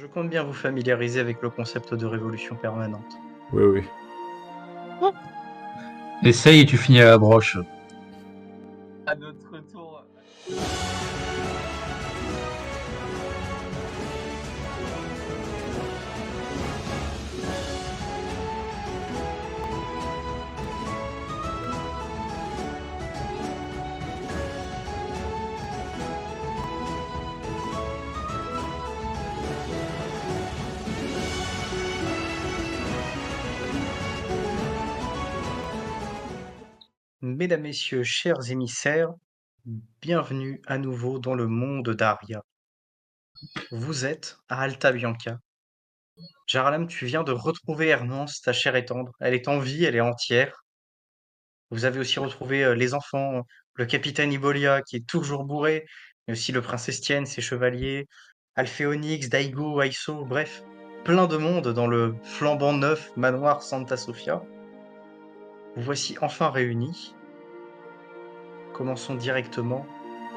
Je compte bien vous familiariser avec le concept de révolution permanente. Oui, oui. Essaye et tu finis à la broche. À notre tour. Mesdames, Messieurs, chers émissaires, bienvenue à nouveau dans le monde d'Aria. Vous êtes à Alta Bianca. Jaralam, tu viens de retrouver Hermance, ta chère et tendre. Elle est en vie, elle est entière. Vous avez aussi retrouvé les enfants, le capitaine Ibolia qui est toujours bourré, mais aussi le prince Estienne, ses chevaliers, Alphéonix, Daigo, Aiso, bref, plein de monde dans le flambant neuf manoir Santa Sofia. Vous voici enfin réunis. Commençons directement.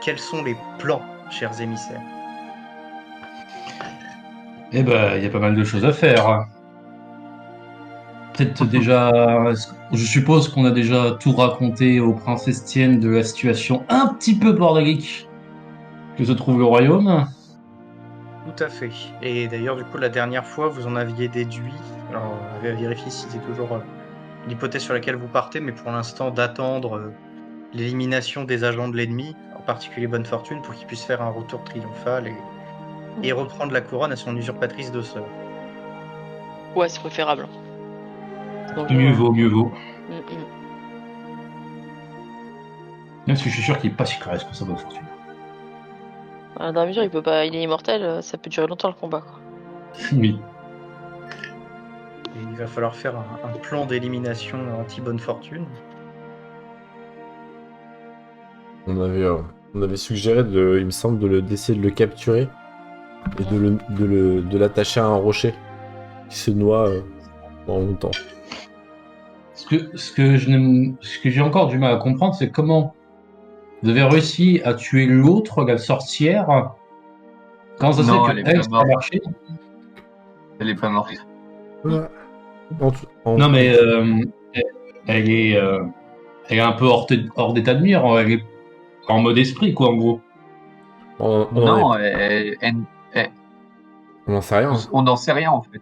Quels sont les plans, chers émissaires? Eh ben, il y a pas mal de choses à faire. Peut-être déjà, je suppose qu'on a déjà tout raconté au prince Estienne de la situation un petit peu bordélique que se trouve le royaume. Tout à fait. Et d'ailleurs, du coup, la dernière fois, vous en aviez déduit, alors on va vérifier si c'est toujours l'hypothèse sur laquelle vous partez, mais pour l'instant, d'attendre l'élimination des agents de l'ennemi, en particulier Bonne Fortune, pour qu'il puisse faire un retour triomphal et reprendre la couronne à son usurpatrice de sœur. Ouais, c'est préférable. Donc, Mieux vaut, mieux vaut. Mm, mm. Même si je suis sûr qu'il est pas si clair que ça, bonne fortune. Dans la mesure, il peut pas, il est immortel, ça peut durer longtemps le combat, quoi. Oui. Et il va falloir faire un plan d'élimination anti-Bonne Fortune. On avait suggéré, il me semble, d'essayer de le capturer et de l'attacher à un rocher qui se noie pendant longtemps. Ce que j'ai encore du mal à comprendre, c'est comment vous avez réussi à tuer l'autre, la sorcière, quand ça Non, sait elle est que elle, pas ça a morte. marché. Elle est pas morte. Non, mais elle est, elle est un peu hors d'état de nuire. Elle est en mode esprit, quoi, en gros. Non, on n'en sait rien. on n'en sait rien en fait.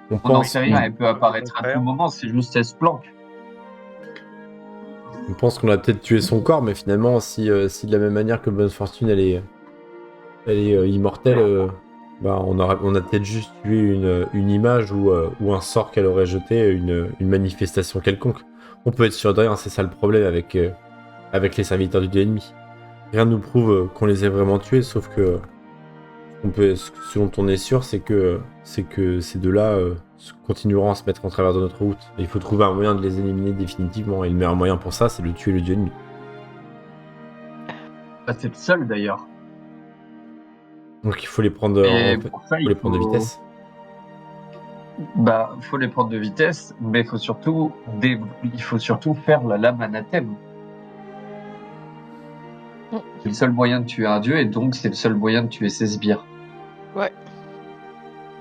On On n'en pense, sait rien, elle peut apparaître à tout moment, c'est juste elle se planque. on pense qu'on a peut-être tué son corps, mais finalement, si de la même manière que Bonne Fortune, elle est immortelle, bah on a peut-être juste tué une image ou un sort qu'elle aurait jeté, une manifestation quelconque. On peut être sûr de rien, c'est ça le problème avec les serviteurs du dieu ennemi. Rien ne nous prouve qu'on les ait vraiment tués, sauf que ce dont on est sûr, c'est que ces deux-là continueront à se mettre en travers de notre route. Et il faut trouver un moyen de les éliminer définitivement. Et le meilleur moyen pour ça, c'est de tuer le dieu ennemi. Bah, c'est le seul d'ailleurs. Donc il faut les prendre, Et pour ça, faut les prendre de vitesse. Bah, faut les prendre de vitesse, mais il faut surtout faire la lame anathème. C'est le seul moyen de tuer un dieu, et donc c'est le seul moyen de tuer ses sbires. Ouais.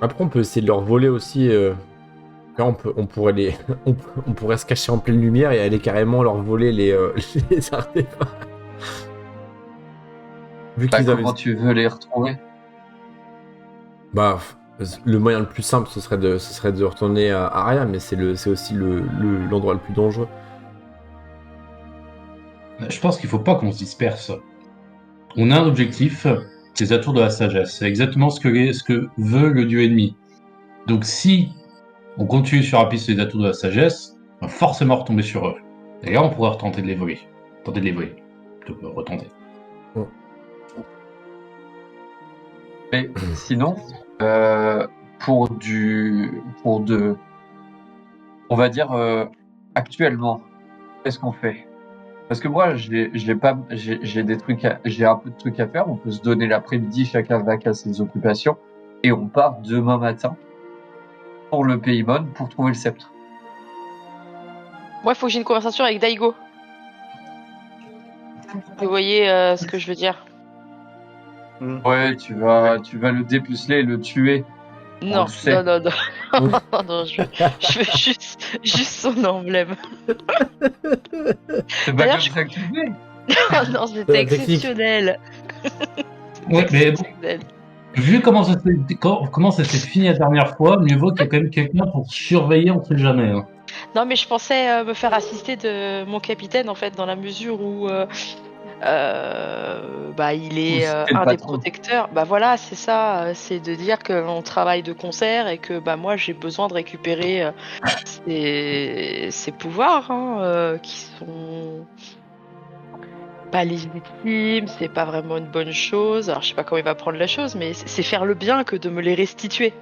Après, on peut essayer de leur voler aussi. Là, on pourrait on pourrait se cacher en pleine lumière et aller carrément leur voler les artefacts. Vu Bah, qu'ils avaient... comment tu veux les retrouver? Bah, le moyen le plus simple, ce serait de retourner à Aria, mais c'est aussi l'endroit le plus dangereux. Je pense qu'il faut pas qu'on se disperse. On a un objectif, c'est les atours de la sagesse. C'est exactement ce que veut le dieu ennemi. Donc si on continue sur la piste des atours de la sagesse, on va forcément retomber sur eux. Et là, on pourrait retenter de les voler. Tenter de les voler. Plutôt que retenter. Mais sinon, on va dire actuellement, qu'est-ce qu'on fait? Parce que moi, j'ai un peu de trucs à faire. On peut se donner l'après-midi, chacun va à ses occupations, et on part demain matin pour le Paymon pour trouver le sceptre. Moi, il faut que j'ai une conversation avec Daigo. Vous voyez ce que je veux dire? Ouais, tu vas le dépuceler et le tuer Non, le sait. non. Non, je veux juste son emblème. C'est pas D'ailleurs, comme ça que tu fais. Non, C'est c'était la technique. exceptionnel. Ouais, mais bon, Exceptionnel. vu comment ça s'est fini la dernière fois, mieux vaut qu'il y ait quand même quelqu'un pour surveiller, on sait jamais. Hein. Non, mais je pensais me faire assister de mon capitaine, en fait, dans la mesure où il est C'est le un des patron. protecteurs. Bah voilà, c'est ça. C'est de dire qu'on travaille de concert et que moi, j'ai besoin de récupérer ces pouvoirs qui sont pas légitimes. C'est pas vraiment une bonne chose. Alors, je sais pas comment il va prendre la chose, mais c'est faire le bien que de me les restituer.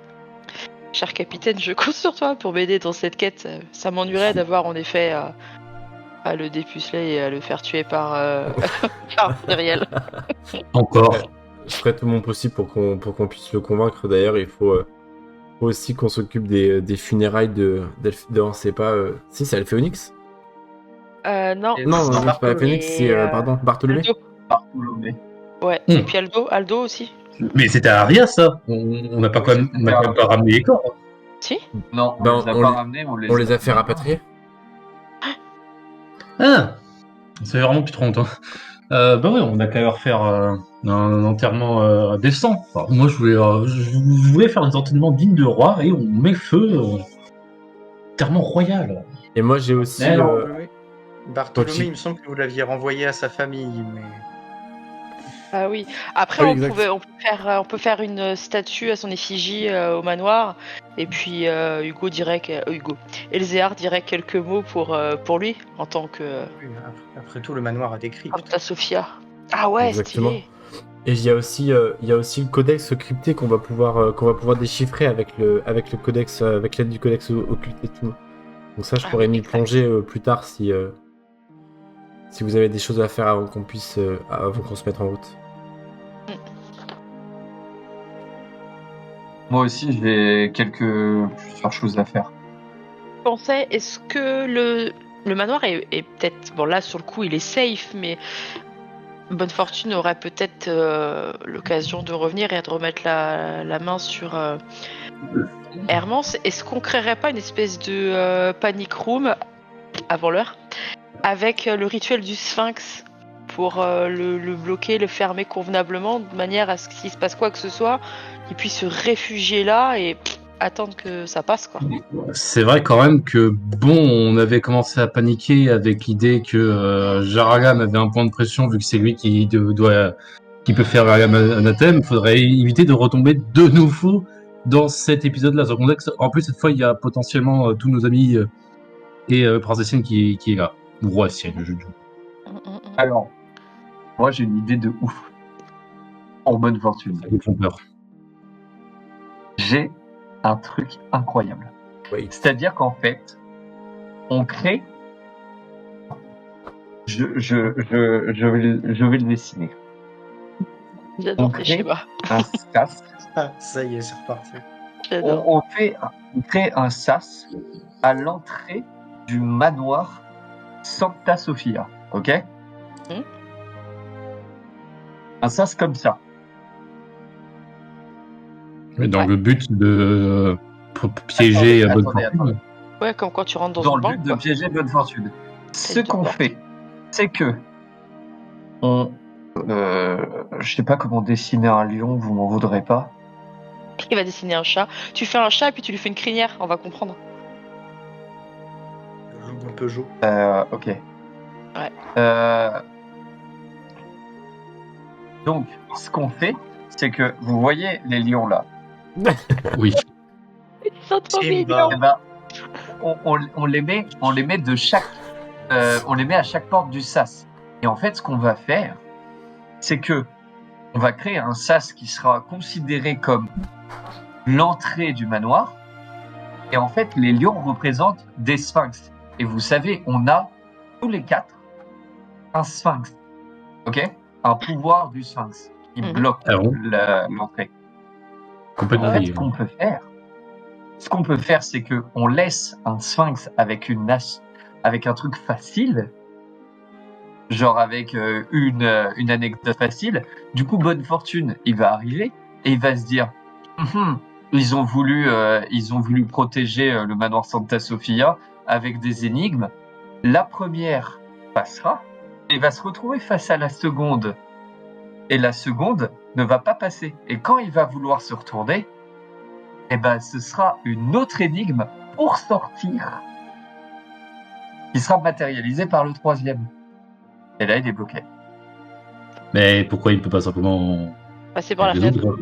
Cher capitaine, je compte sur toi pour m'aider dans cette quête. Ça m'ennuierait d'avoir en effet à le dépuceler et à le faire tuer par Cyriel. Encore. Je ferai tout mon possible pour qu'on puisse le convaincre. D'ailleurs, il faut aussi qu'on s'occupe des funérailles non, c'est pas. Si, c'est Alphéonix. Non, Et Non, c'est non, c'est pas Alphéonix, c'est. Et, Pardon, Bartholomé. Aldo. Bartholomé. Ouais. Hmm. Et puis Aldo aussi. Mais c'était à Aria, ça. On n'a pas quand même pas ramené les corps. Si. Non, on Ben, les a on pas les- ramenés, On les a fait rapatrier. Ah, ça fait vraiment plus trop longtemps. Bah ouais, on a qu'à leur faire un enterrement décent. Enfin, moi, je voulais faire des enterrements dignes de roi et on met le feu. Enterrement royal. Et moi, j'ai aussi. Mais non. Bartholomé, Quand il- il me semble que vous l'aviez renvoyé à sa famille, mais Ah oui. Après, Ah oui, on exact. peut faire une statue à son effigie au manoir. Et puis Elzéar dirait quelques mots pour lui en tant que oui, après tout, le manoir a des cryptes. Porta Sofia. Ah ouais, Exactement. stylé. Et il y a aussi le codex crypté qu'on va pouvoir déchiffrer avec le codex, avec l'aide du codex occulté et tout. Donc ça, je Ah pourrais oui, m'y exact. plonger plus tard si vous avez des choses à faire avant qu'on se mette en route. Moi aussi, j'ai plusieurs choses à faire. Je pensais, est-ce que le manoir est peut-être... Bon là, sur le coup, il est safe, mais Bonne Fortune aurait peut-être l'occasion de revenir et de remettre la main sur Hermance. Est-ce qu'on créerait pas une espèce de panic room avant l'heure avec le rituel du sphinx pour le bloquer, le fermer convenablement de manière à ce qu'il se passe quoi que ce soit, il puisse se réfugier là et attendre que ça passe quoi. C'est vrai quand même que bon, on avait commencé à paniquer avec l'idée que Jaragam avait un point de pression vu que c'est lui qui peut faire Jaragam anathème. Il faudrait éviter de retomber de nouveau dans cet épisode-là. Dans le contexte, en plus cette fois, il y a potentiellement tous nos amis et Princesse Sienne qui est là. Ou Roi Sienne, je joue. Alors, moi, j'ai une idée de ouf. En bonne fortune. Ça me fait peur. J'ai un truc incroyable. Oui. C'est-à-dire qu'en fait, on crée. Je vais le dessiner. J'adore On tes crée schémas. un sas. Ah, ça y est, c'est reparti. J'adore. On crée un sas à l'entrée du manoir Santa Sofia, ok? Un sas comme ça. Mais dans Ouais. le but de piéger Attendez, Bonne Fortune. Ouais, comme quand tu rentres dans Dans une le banque but de quoi. piéger Bonne Fortune. Ce Avec deux qu'on portes. fait, c'est que je sais pas comment dessiner un lion, vous m'en voudrez pas. Il va dessiner un chat. Tu fais un chat et puis tu lui fais une crinière, on va comprendre. Un Peugeot. Ok. Ouais. Donc, ce qu'on fait, c'est que vous voyez les lions là. Oui. Ils sont trop Simba. mignons. Eh ben, on les met de chaque, on les met à chaque porte du sas. Et en fait, ce qu'on va faire, c'est que on va créer un sas qui sera considéré comme l'entrée du manoir. Et en fait, les lions représentent des sphinx. Et vous savez, on a tous les quatre un sphinx, ok? Un pouvoir du sphinx qui bloque Ah bon l'entrée. Complètement En fait, lié. ce qu'on peut faire, c'est que on laisse un sphinx avec avec un truc facile, genre avec une anecdote facile. Du coup, Bonne Fortune, il va arriver et il va se dire, ils ont voulu protéger le manoir Santa Sofia avec des énigmes. La première passera et va se retrouver face à la seconde. Et la seconde ne va pas passer. Et quand il va vouloir se retourner, eh ben, ce sera une autre énigme pour sortir qui sera matérialisée par le troisième. Et là, il est bloqué. Mais pourquoi il ne peut pas simplement Passer par la fenêtre. résoudre?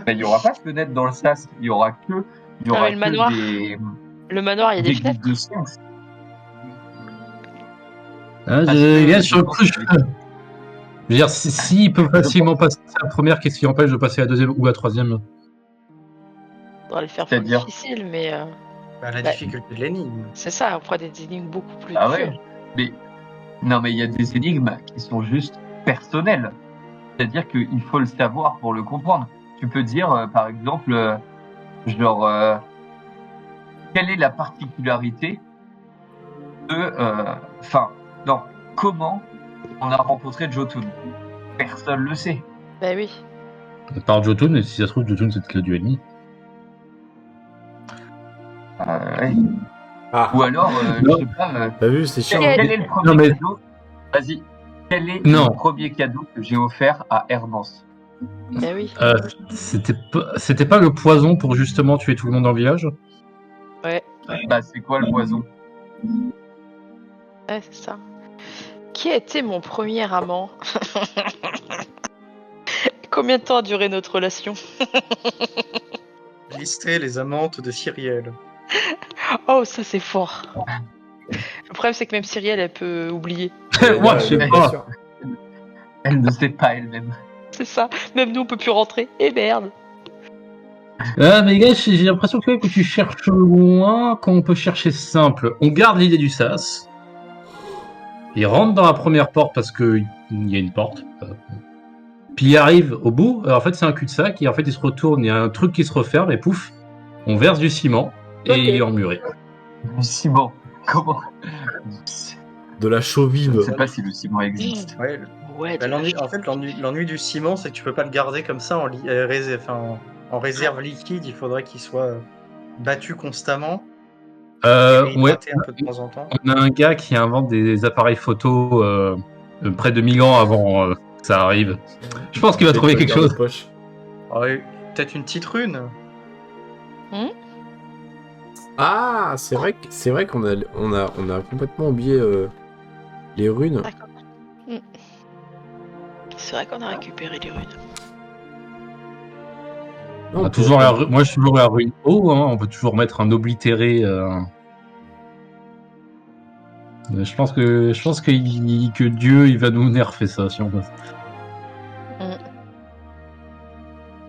Mais il n'y aura pas de fenêtre dans le sas. Il y aura que mais le manoir, des Le manoir, il y a des gouttes fenêtres. de science. Ah, Parce je, que- gars, sur le coup, je veux dire, s'il peut facilement passer à la première, qu'est-ce qui empêche de passer à la deuxième ou à la troisième? On va les faire plus C'est-à-dire difficiles, mais La Bah, difficulté de l'énigme. c'est ça, on fera des énigmes beaucoup plus Ah dures. ouais. Mais non, mais il y a des énigmes qui sont juste personnelles. C'est-à-dire qu'il faut le savoir pour le comprendre. Tu peux dire, par exemple, quelle est la particularité de, non, comment on a rencontré Jotun? Personne le sait. Bah oui. Par Jotun, et si ça se trouve, Jotun, c'est le dieu ennemi. Ouais. Ah, Ou alors, Non. je sais pas, t'as vu, c'est chiant. quel est le premier Non, mais- cadeau? Vas-y. Quel est Non. le premier cadeau que j'ai offert à Hermance? Bah oui. C'était pas le poison pour justement tuer tout le monde dans le village? Ouais. Bah, c'est quoi le poison? Ouais, c'est ça. Qui a été mon premier amant? Combien de temps a duré notre relation? Lister les amantes de Cyrielle. Oh, ça c'est fort. Le problème, c'est que même Cyrielle, elle peut oublier. Moi, je sais bien pas. sûr. Elle ne sait pas elle-même. C'est ça. Même nous, on peut plus rentrer. Et merde. Ah, mais gars, j'ai l'impression que tu cherches loin quand on peut chercher simple. On garde l'idée du sas. Il rentre dans la première porte parce que il y a une porte. Puis il arrive au bout. En fait, c'est un cul-de-sac. Et en fait, il se retourne. Il y a un truc qui se referme et pouf, on verse du ciment et Ok. il est emmuré. Le ciment. Comment? De la chaux Je vive. ne sais pas si le ciment existe. Ouais, Ouais, l'ennui du ciment, c'est que tu peux pas le garder comme ça en réserve liquide. Il faudrait qu'il soit battu constamment et Ouais, réhydraté un peu de temps en temps. on a un gars qui invente des appareils photo près de 1000 ans avant que ça arrive. Je pense qu'il va trouver quelque chose. Poche. Ah ouais, peut-être une petite rune. Ah, c'est vrai qu'on a complètement oublié les runes. D'accord. C'est vrai qu'on a récupéré les runes. Non, On a on toujours peut- moi, je suis toujours la rune O. Hein, on peut toujours mettre un oblitéré. Je pense que Dieu, il va nous nerfer ça si on passe.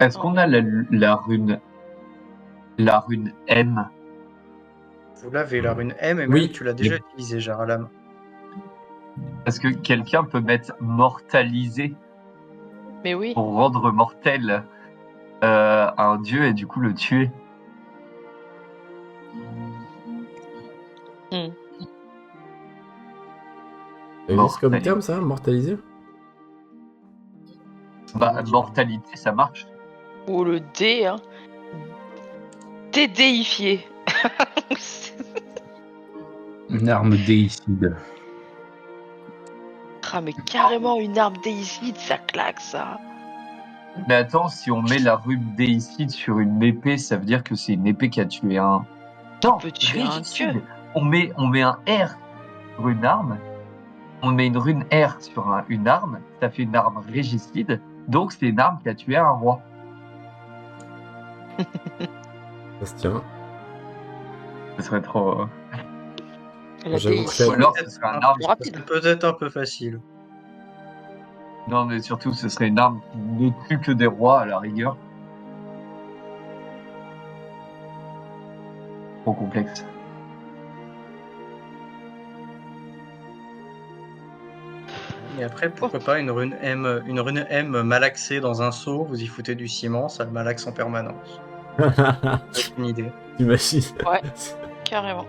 Est-ce qu'on a la rune M? Vous l'avez, la rune M, et Oui. même tu l'as déjà utilisée, Jaralam. Est-ce que quelqu'un peut mettre mortalisé Mais oui. pour rendre mortel un dieu et du coup le tuer? Ça existe comme Mortel. terme, ça, mortalisé? Bah, mortalité, ça marche. Ou le D, hein. Dédéifié. Une arme déicide. Ah, mais carrément une arme déicide, ça claque, ça. Mais attends, si on met la rune déicide sur une épée, ça veut dire que c'est une épée qui a tué un... Non, peut tuer un régicide. dieu. On met un R sur une arme. On met une rune R sur une arme. Ça fait une arme régicide. Donc c'est une arme qui a tué un roi. Ça se tient. Ce serait trop... La J'avoue que déicide. Ou alors ce serait un arme... Rapide. Peut-être un peu facile. Non, mais surtout, ce serait une arme qui ne tue que des rois, à la rigueur. Trop complexe. Et après, pourquoi pas une rune M malaxée dans un seau, vous y foutez du ciment, ça le malaxe en permanence. C'est une idée. T'imagines? Ouais. Carrément.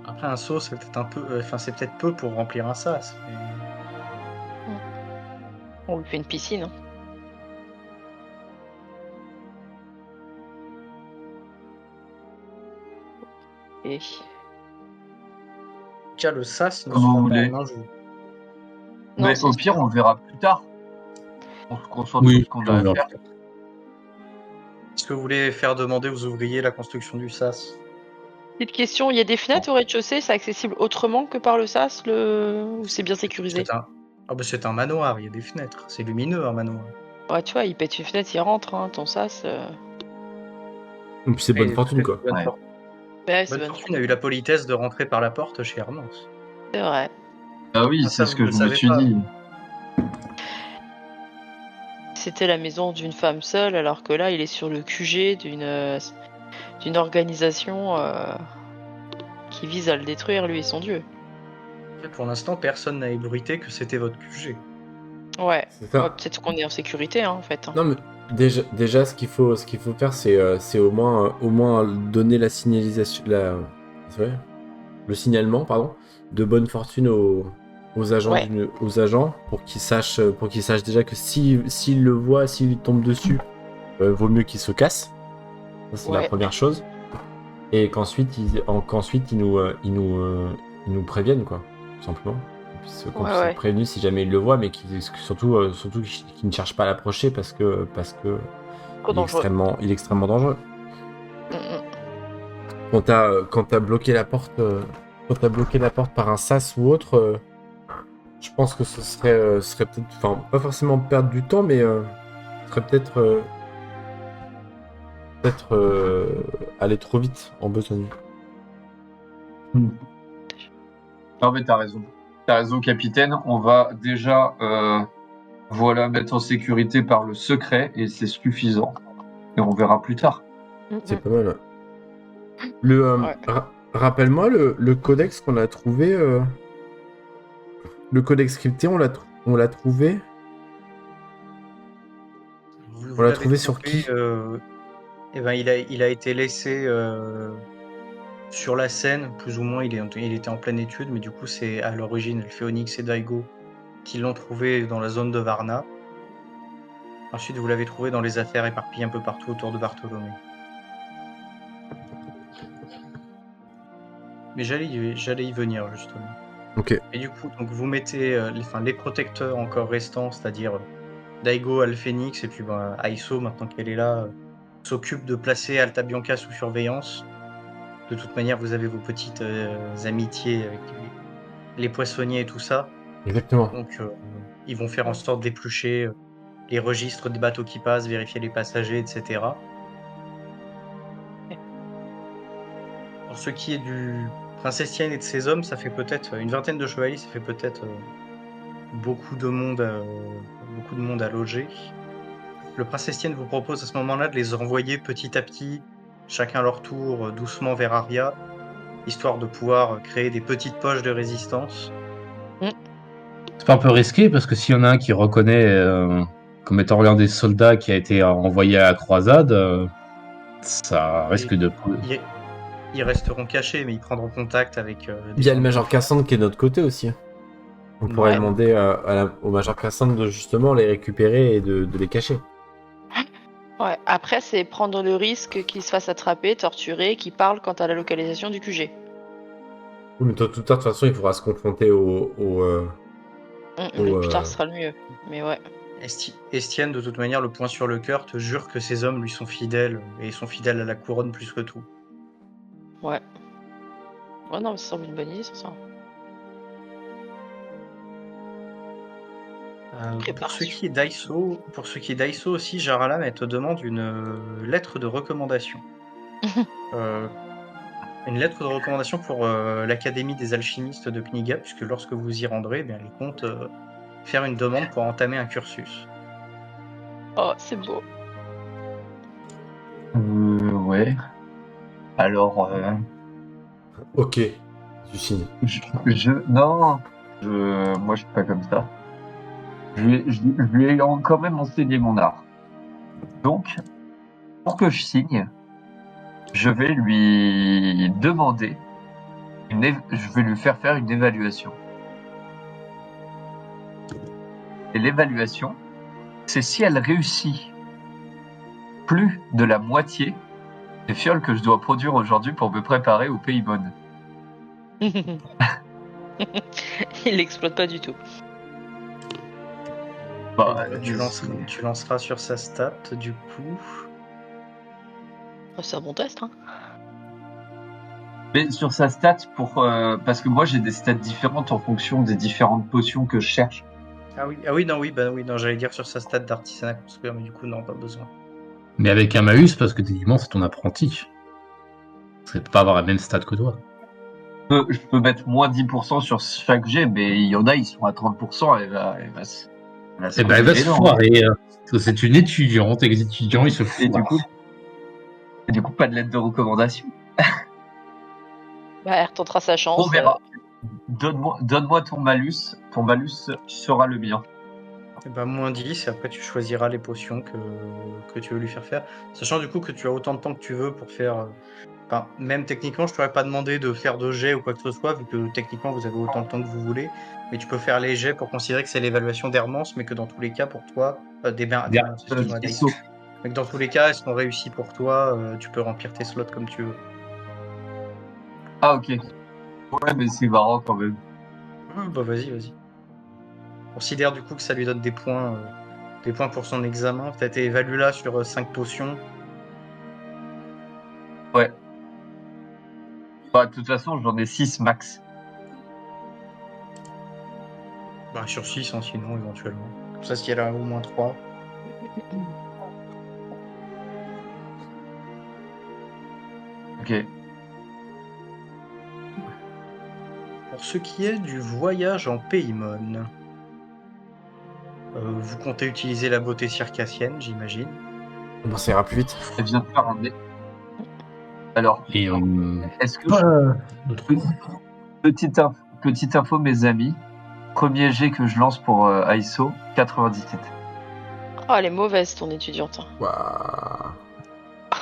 Après, un seau, c'est peut-être un peu, c'est peut-être peu pour remplir un sas. Mais... On lui fait une piscine. Hein. Et Déjà, le sas ne Comme vous sera pas voulez. en un jour. non, Mais c'est au pire, sûr. on verra plus tard. On se concentre sur Oui, ce qu'on on a à verra faire. plus tard. Est-ce que vous voulez faire demander aux ouvriers la construction du sas? Petite question, il y a des fenêtres au rez-de-chaussée, c'est accessible autrement que par le sas, ou c'est bien sécurisé? C'est un manoir, il y a des fenêtres. C'est lumineux, un manoir. Ouais, tu vois, il pète une fenêtre, il rentre, hein, ton sas. Et puis c'est bonne Et fortune, peut-être quoi. Bonne Ouais. Fortune. Ouais, c'est Bonne bonne Fortune a eu la politesse de rentrer par la porte chez Hermance. c'est vrai. Ah oui, Ah, c'est ça, ce vous que ne le je me savez suis pas. dit. C'était la maison d'une femme seule, alors que là, il est sur le QG d'une organisation qui vise à le détruire, lui et son dieu. Pour l'instant, personne n'a ébruité que c'était votre QG. Ouais, C'est ça. ouais, peut-être qu'on est en sécurité, hein, en fait. Hein. Non, mais déjà ce qu'il faut faire, c'est au moins donner la signalisation, c'est vrai, le signalement, pardon, de bonne fortune aux agents Ouais. aux agents pour qu'ils sachent déjà que s'ils le voient, s'ils tombent dessus, vaut mieux qu'ils se cassent. Ça, c'est la Ouais. première chose. Et qu'ensuite ils nous préviennent, quoi, tout simplement. Qu'on puisse Ouais. être prévenus si jamais ils le voient, mais surtout qu'ils ne cherchent pas à l'approcher parce que Trop dangereux. il est extrêmement dangereux. Mm, mm. Quand t'as bloqué la porte, par un sas ou autre, je pense que ce serait peut-être, enfin, pas forcément perdre du temps, mais ce serait peut-être aller trop vite en besogne. Non, mais t'as raison. T'as raison, capitaine. On va déjà mettre en sécurité par le secret et c'est suffisant. Et on verra plus tard. Mm, C'est mm. pas mal. Ouais. Rappelle-moi le codex qu'on a trouvé. Le codex crypté, on l'a trouvé. Vous On l'a l'avez trouvé sur trouvé, qui? eh ben, il a été laissé sur la scène, plus ou moins. Il était en pleine étude, mais du coup, c'est à l'origine le Phéonix et Daigo qui l'ont trouvé dans la zone de Varna. Ensuite, vous l'avez trouvé dans les affaires éparpillées un peu partout autour de Bartholomé. Mais j'allais y venir, justement. Ok. Et du coup, donc vous mettez les protecteurs encore restants, c'est-à-dire Daigo, Alphénix, et puis Aiso, maintenant qu'elle est là, s'occupe de placer Alta Bianca sous surveillance. De toute manière, vous avez vos petites amitiés avec les poissonniers et tout ça. Exactement. Donc, ils vont faire en sorte d'éplucher les registres des bateaux qui passent, vérifier les passagers, etc. Pour ce qui est du prince Estienne et de ses hommes, ça fait peut-être une vingtaine de chevaliers, ça fait peut-être beaucoup de monde à loger. Le prince Estienne vous propose à ce moment-là de les envoyer petit à petit, chacun à leur tour, doucement vers Aria, histoire de pouvoir créer des petites poches de résistance. C'est pas un peu risqué parce que s'il y en a un qui reconnaît comme étant l'un des soldats qui a été envoyé à la croisade, ça risque Et de. ils resteront cachés, mais ils prendront contact avec Il des y a le gens de Major confiance. Cassandre qui est de notre côté aussi. On pourrait Ouais. demander au Major Cassandre de justement les récupérer et de les cacher. Ouais. Après, c'est prendre le risque qu'il se fasse attraper, torturer, qu'il parle quant à la localisation du QG. Oui, mais de toute façon, il faudra se confronter Le plus tard sera le mieux. Mais ouais. Estienne, de toute manière, le point sur le cœur, te jure que ses hommes lui sont fidèles, et sont fidèles à la couronne plus que tout. Ouais. Ouais, non, mais ça semble une bonne idée, ça. Pour ce qui est d'Aiso aussi, Jaralam, elle te demande une lettre de recommandation. Une lettre de recommandation pour l'Académie des alchimistes de Kniga, puisque lorsque vous y rendrez, eh bien, elle compte faire une demande pour entamer un cursus. Oh, c'est beau. Ouais. Alors, Ok, tu signes. moi je suis pas comme ça. Je lui ai quand même enseigné mon art. Donc, pour que je signe, je vais lui demander, je vais lui faire une évaluation. Et l'évaluation, c'est si elle réussit plus de la moitié des fioles que je dois produire aujourd'hui pour me préparer au Paymon. Il l'exploite pas du tout. Bah, Tu lanceras sur sa stat, du coup. C'est un bon test, hein. Mais sur sa stat, parce que moi j'ai des stats différentes en fonction des différentes potions que je cherche. Ah oui, non, j'allais dire sur sa stat d'artisanat construire, mais du coup, non, pas besoin. Mais avec un malus, parce que techniquement, c'est ton apprenti. Ça peut pas avoir la même stat que toi. Je peux mettre moins 10% sur chaque jet, mais il y en a, ils sont à 30%, elle va se Eh ben, elle va se foirer. Parce que c'est une étudiante, et les étudiants, ils se Et du foirent. coup, pas de lettre de recommandation. Bah, elle retentera sa chance. On verra. Donne-moi ton malus sera le mien. Et ben, moins 10, et après tu choisiras les potions que tu veux lui faire. Sachant du coup que tu as autant de temps que tu veux pour faire. Enfin, même techniquement, je t'aurais pas demandé de faire de jets ou quoi que ce soit, vu que techniquement vous avez autant de temps que vous voulez. Mais tu peux faire les jets pour considérer que c'est l'évaluation d'Hermance, mais que dans tous les cas, pour toi, d'Hermance, excuse-moi, Daïs. Mais que dans tous les cas, elles sont réussies pour toi, tu peux remplir tes slots comme tu veux. Ah, ok. Ouais, mais c'est marrant quand même. Bah vas-y. Considère du coup que ça lui donne des points pour son examen. T'as été évalué là sur 5 potions. Ouais. Bah, de toute façon, j'en ai 6 max. Bah sur 6, hein, sinon, éventuellement. Comme ça, s'il y en a au moins 3. Ok. Pour ce qui est du voyage en Paymon, vous comptez utiliser la beauté circassienne, j'imagine. Bon, ça ira plus vite. Elle vient de faire un dé. Alors, Et est-ce que pas... petite info, mes amis. Premier jet que je lance pour ISO, 97. Oh, elle est mauvaise, ton étudiante. Waouh.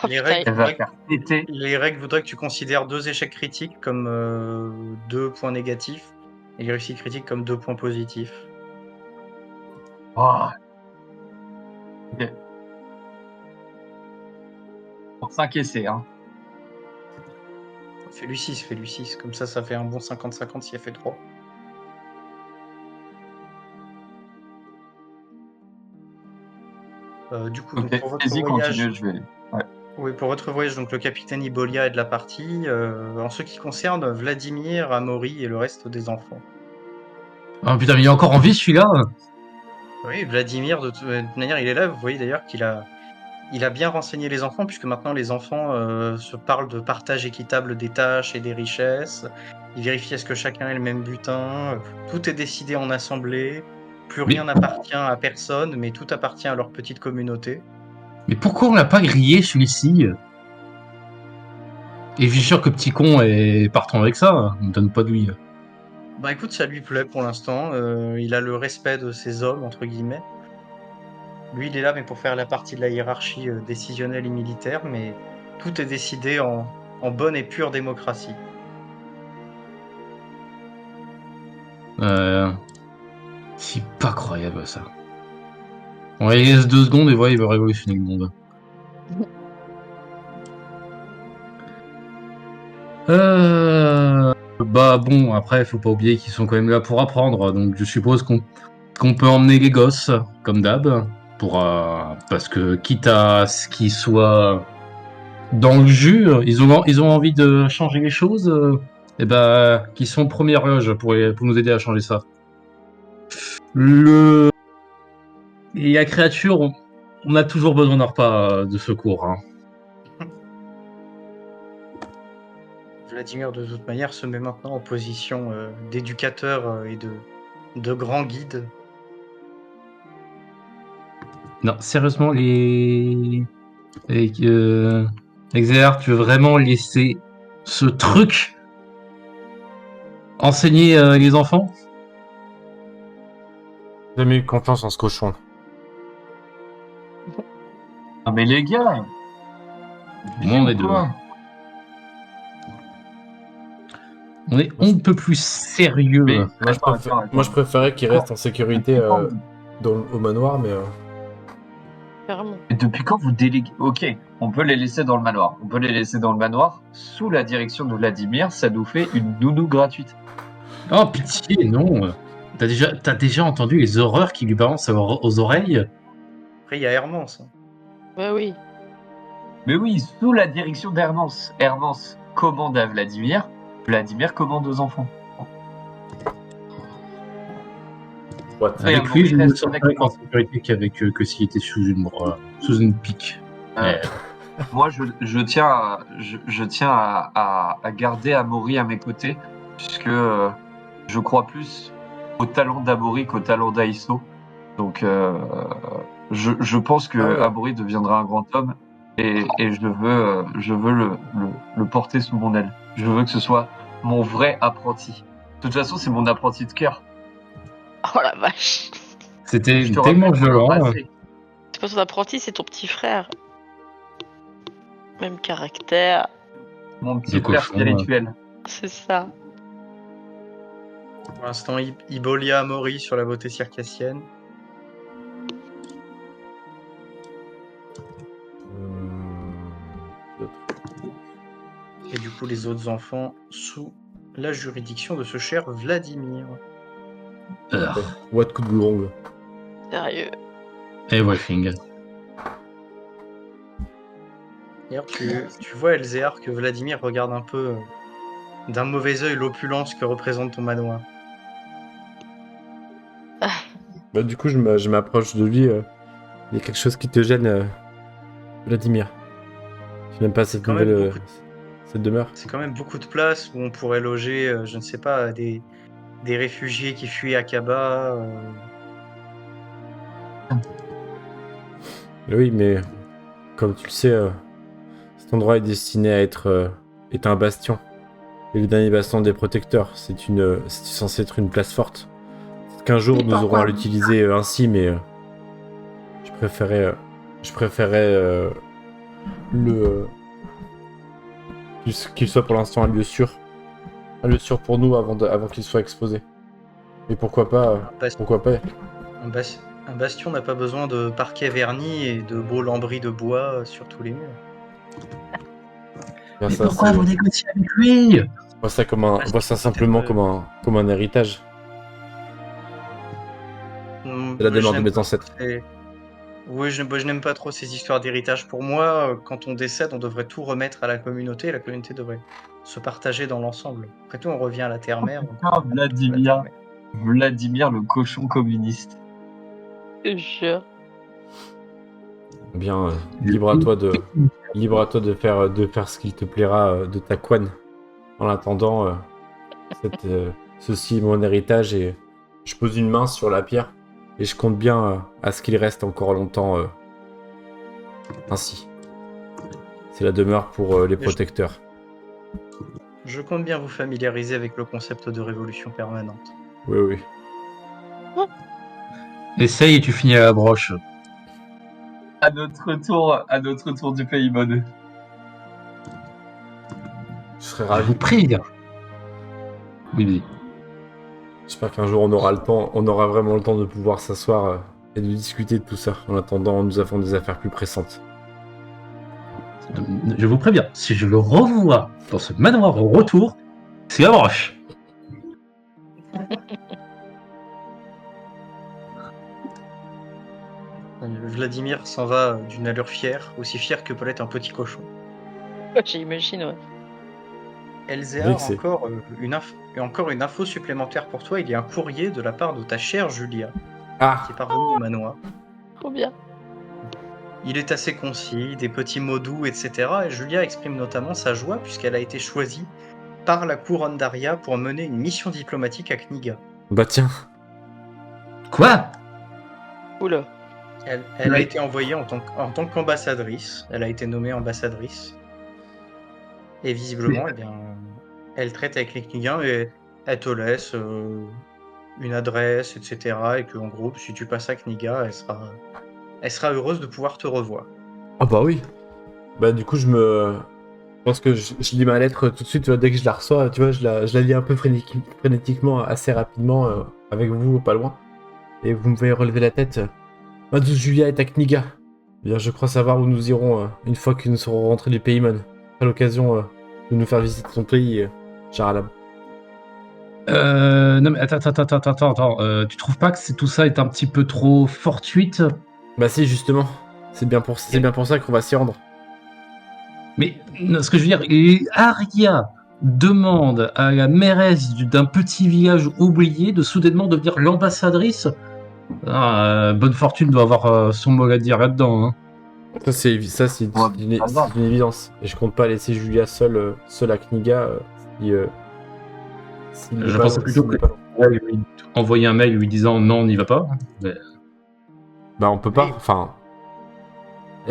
Oh, Les putain, règles- Elle va faire péter. Les règles voudraient que tu considères 2 échecs critiques comme 2 points négatifs et les réussites critiques comme 2 points positifs. Oh. Ok. Pour 5 essais, hein. Fais-lui 6. Comme ça fait un bon 50-50 si elle fait 3. Du coup, Ok, donc, pour votre vas-y, voyage, continue, je vais. oui, pour votre voyage, donc le capitaine Ibolia est de la partie. En ce qui concerne Vladimir, Amaury et le reste des enfants. Oh putain, mais il est encore en vie celui-là. Oui, Vladimir, de toute manière, il est là. Vous voyez d'ailleurs qu'il a bien renseigné les enfants, puisque maintenant les enfants se parlent de partage équitable des tâches et des richesses. Ils vérifient est-ce que chacun a le même butin. Tout est décidé en assemblée. Plus rien n'appartient à personne, mais tout appartient à leur petite communauté. Mais pourquoi on l'a pas grillé celui-ci? Et je suis sûr que petit con est partant avec ça. On ne donne pas de lui. Bah écoute, ça lui plaît pour l'instant. Il a le respect de ses hommes, entre guillemets. Lui, il est là, mais pour faire la partie de la hiérarchie décisionnelle et militaire, mais tout est décidé en bonne et pure démocratie. C'est pas croyable ça. On va y laisse 2 secondes et voilà, il va révolutionner le monde. Bah bon, après, faut pas oublier qu'ils sont quand même là pour apprendre, donc je suppose qu'on peut emmener les gosses, comme d'hab, parce que quitte à ce qu'ils soient dans le jus, ils ont envie de changer les choses, et bah, qu'ils sont première loge pour nous aider à changer ça. Et la créature, on a toujours besoin d'un repas de secours. Hein. Vladimir, de toute manière, se met maintenant en position d'éducateur et de grand guide. Non, sérieusement, Exer, tu veux vraiment laisser ce truc enseigner les enfants? J'ai jamais eu confiance en ce cochon. Ah, mais les gars! On est deux. On est on ne peut plus sérieux. Mais- Moi, je préférais qu'il reste en sécurité au manoir, mais... Carrément. Et depuis quand vous déléguez? Ok, on peut les laisser dans le manoir. On peut les laisser dans le manoir sous la direction de Vladimir. Ça nous fait une nounou gratuite. Oh, pitié, non. T'as déjà entendu les horreurs qui lui balancent aux oreilles? Après, il y a Hermance. Ouais, oui. Mais oui, sous la direction d'Hermance. Hermance commande à Vladimir. Vladimir commande aux enfants. What? Et Avec lui, je me reste sens avec pas moi. en sécurité qu'avec que s'il était sous une pique. Euh, Moi, je tiens, je tiens à garder Amaury à mes côtés, puisque je crois plus au talent d'Amaury qu'au talent d'Aiso. Donc, je pense que Ah ouais. Amaury deviendra un grand homme, et je veux le porter sous mon aile. Je veux que ce soit mon vrai apprenti. De toute façon, c'est mon apprenti de cœur. Oh la vache. C'était Je te tellement rappelle violent. dans le passé. C'est pas ton apprenti, c'est ton petit frère. Même caractère. Mon petit Le frère cochon, spirituel. C'est ça. Pour l'instant, Ibolia Amaury sur la beauté circassienne. Et du coup, les autres enfants sous la juridiction de ce cher Vladimir. What could go wrong? Sérieux. Everything. D'ailleurs, tu vois, Elzéar, que Vladimir regarde un peu d'un mauvais œil l'opulence que représente ton manoir. Bah, du coup, je m'approche de lui. Il y a quelque chose qui te gêne, Vladimir. Tu n'aimes pas cette quand même nouvelle... beaucoup cette demeure? C'est quand même beaucoup de place où on pourrait loger, je ne sais pas, des réfugiés qui fuient Akaba. Oui, mais comme tu le sais, cet endroit est destiné à être est un bastion. Et le dernier bastion des protecteurs. C'est censé être une place forte. Peut-être qu'un jour nous aurons à l'utiliser ainsi, mais je préférais qu'il soit pour l'instant un lieu sûr pour nous avant qu'il soit exposé. Et pourquoi pas Un bastion n'a pas besoin de parquet verni et de beaux lambris de bois sur tous les murs. Bien, Mais ça, pourquoi vous négociez avec lui? vois ça simplement comme un héritage. C'est la demeure de mes ancêtres. Oui, je n'aime pas trop ces histoires d'héritage. Pour moi, quand on décède, on devrait tout remettre à la communauté et la communauté devrait se partager dans l'ensemble. Après tout, on revient à la terre-mère. Ah, Vladimir le cochon communiste. Je te jure. Eh bien, libre à toi de faire ce qu'il te plaira de ta couenne. En attendant, ceci est mon héritage et je pose une main sur la pierre et je compte bien à ce qu'il reste encore longtemps ainsi. C'est la demeure pour les protecteurs. Je compte bien vous familiariser avec le concept de révolution permanente. Oui. Essaye et tu finis à la broche. À notre tour du pays mode. Je serais Je ravi. vous prie. Oui. J'espère qu'un jour on aura vraiment le temps de pouvoir s'asseoir et de discuter de tout ça. En attendant, nous avons des affaires plus pressantes. Je vous préviens, si je le revois dans ce manoir au retour, c'est la broche. Vladimir s'en va d'une allure fière, aussi fière que peut l'être un petit cochon. J'imagine, ouais. Elzéar, Oui, c'est- encore une info supplémentaire pour toi. Il y a un courrier de la part de ta chère Julia Ah, qui est parvenu au manoir. Trop bien. Il est assez concis, des petits mots doux, etc. Et Julia exprime notamment sa joie puisqu'elle a été choisie par la couronne d'Aria pour mener une mission diplomatique à Kniga. bah tiens. Quoi? Oula. Elle a été envoyée en tant qu'ambassadrice. Elle a été nommée ambassadrice. Et visiblement, eh bien, elle traite avec les Knigains et elle te laisse une adresse, etc. Et qu'en gros, si tu passes à Kniga, elle sera heureuse de pouvoir te revoir. Ah bah oui. Bah du coup, je pense que je lis ma lettre tout de suite, tu vois, dès que je la reçois, tu vois, je la lis un peu frénétiquement, assez rapidement, avec vous, pas loin. Et vous me voyez relever la tête. Madous Julia est à Kniga. Bien, je crois savoir où nous irons une fois que nous serons rentrés du Paymon. À l'occasion de nous faire visiter ton pays, Jaralam. Non, mais attends. Tu trouves pas que tout ça est un petit peu trop fortuite? Bah si, justement. C'est bien pour ça qu'on va s'y rendre. Mais ce que je veux dire, Aria demande à la mairesse d'un petit village oublié de soudainement devenir l'ambassadrice. Bonne Fortune doit avoir son mot à dire là-dedans. Hein. C'est Ouais, une, pas c'est grave. une évidence. Et je compte pas laisser Julia seule à Kniga s'il n'est Je pas, pensais plutôt s'il que n'est pas loin. lui envoyer un mail lui disant non, on n'y va pas. Mais- Bah on peut pas, enfin...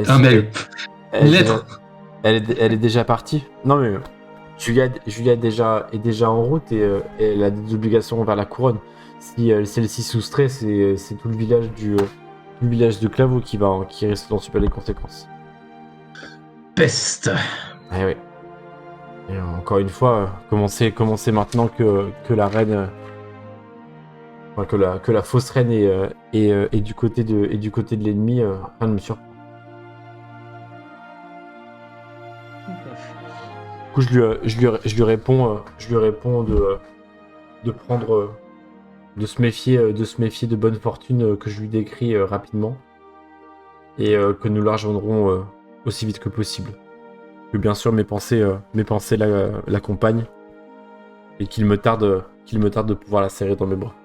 Un mail. elle Une est déjà, lettre. elle est déjà partie. Non mais Julia est déjà en route et elle a des obligations envers la couronne. Si celle-ci soustrait, c'est tout le village de Claveau qui risque d'en subir les conséquences. Peste. Eh oui. Et encore une fois, commencer maintenant que la reine, enfin, que la fausse reine est du côté de l'ennemi, rien ne me surprend. Du coup, je lui réponds de prendre, de se méfier de bonne fortune que je lui décris rapidement et que nous la rejoindrons aussi vite que possible. Que bien sûr mes pensées l'accompagnent et qu'il me tarde de pouvoir la serrer dans mes bras.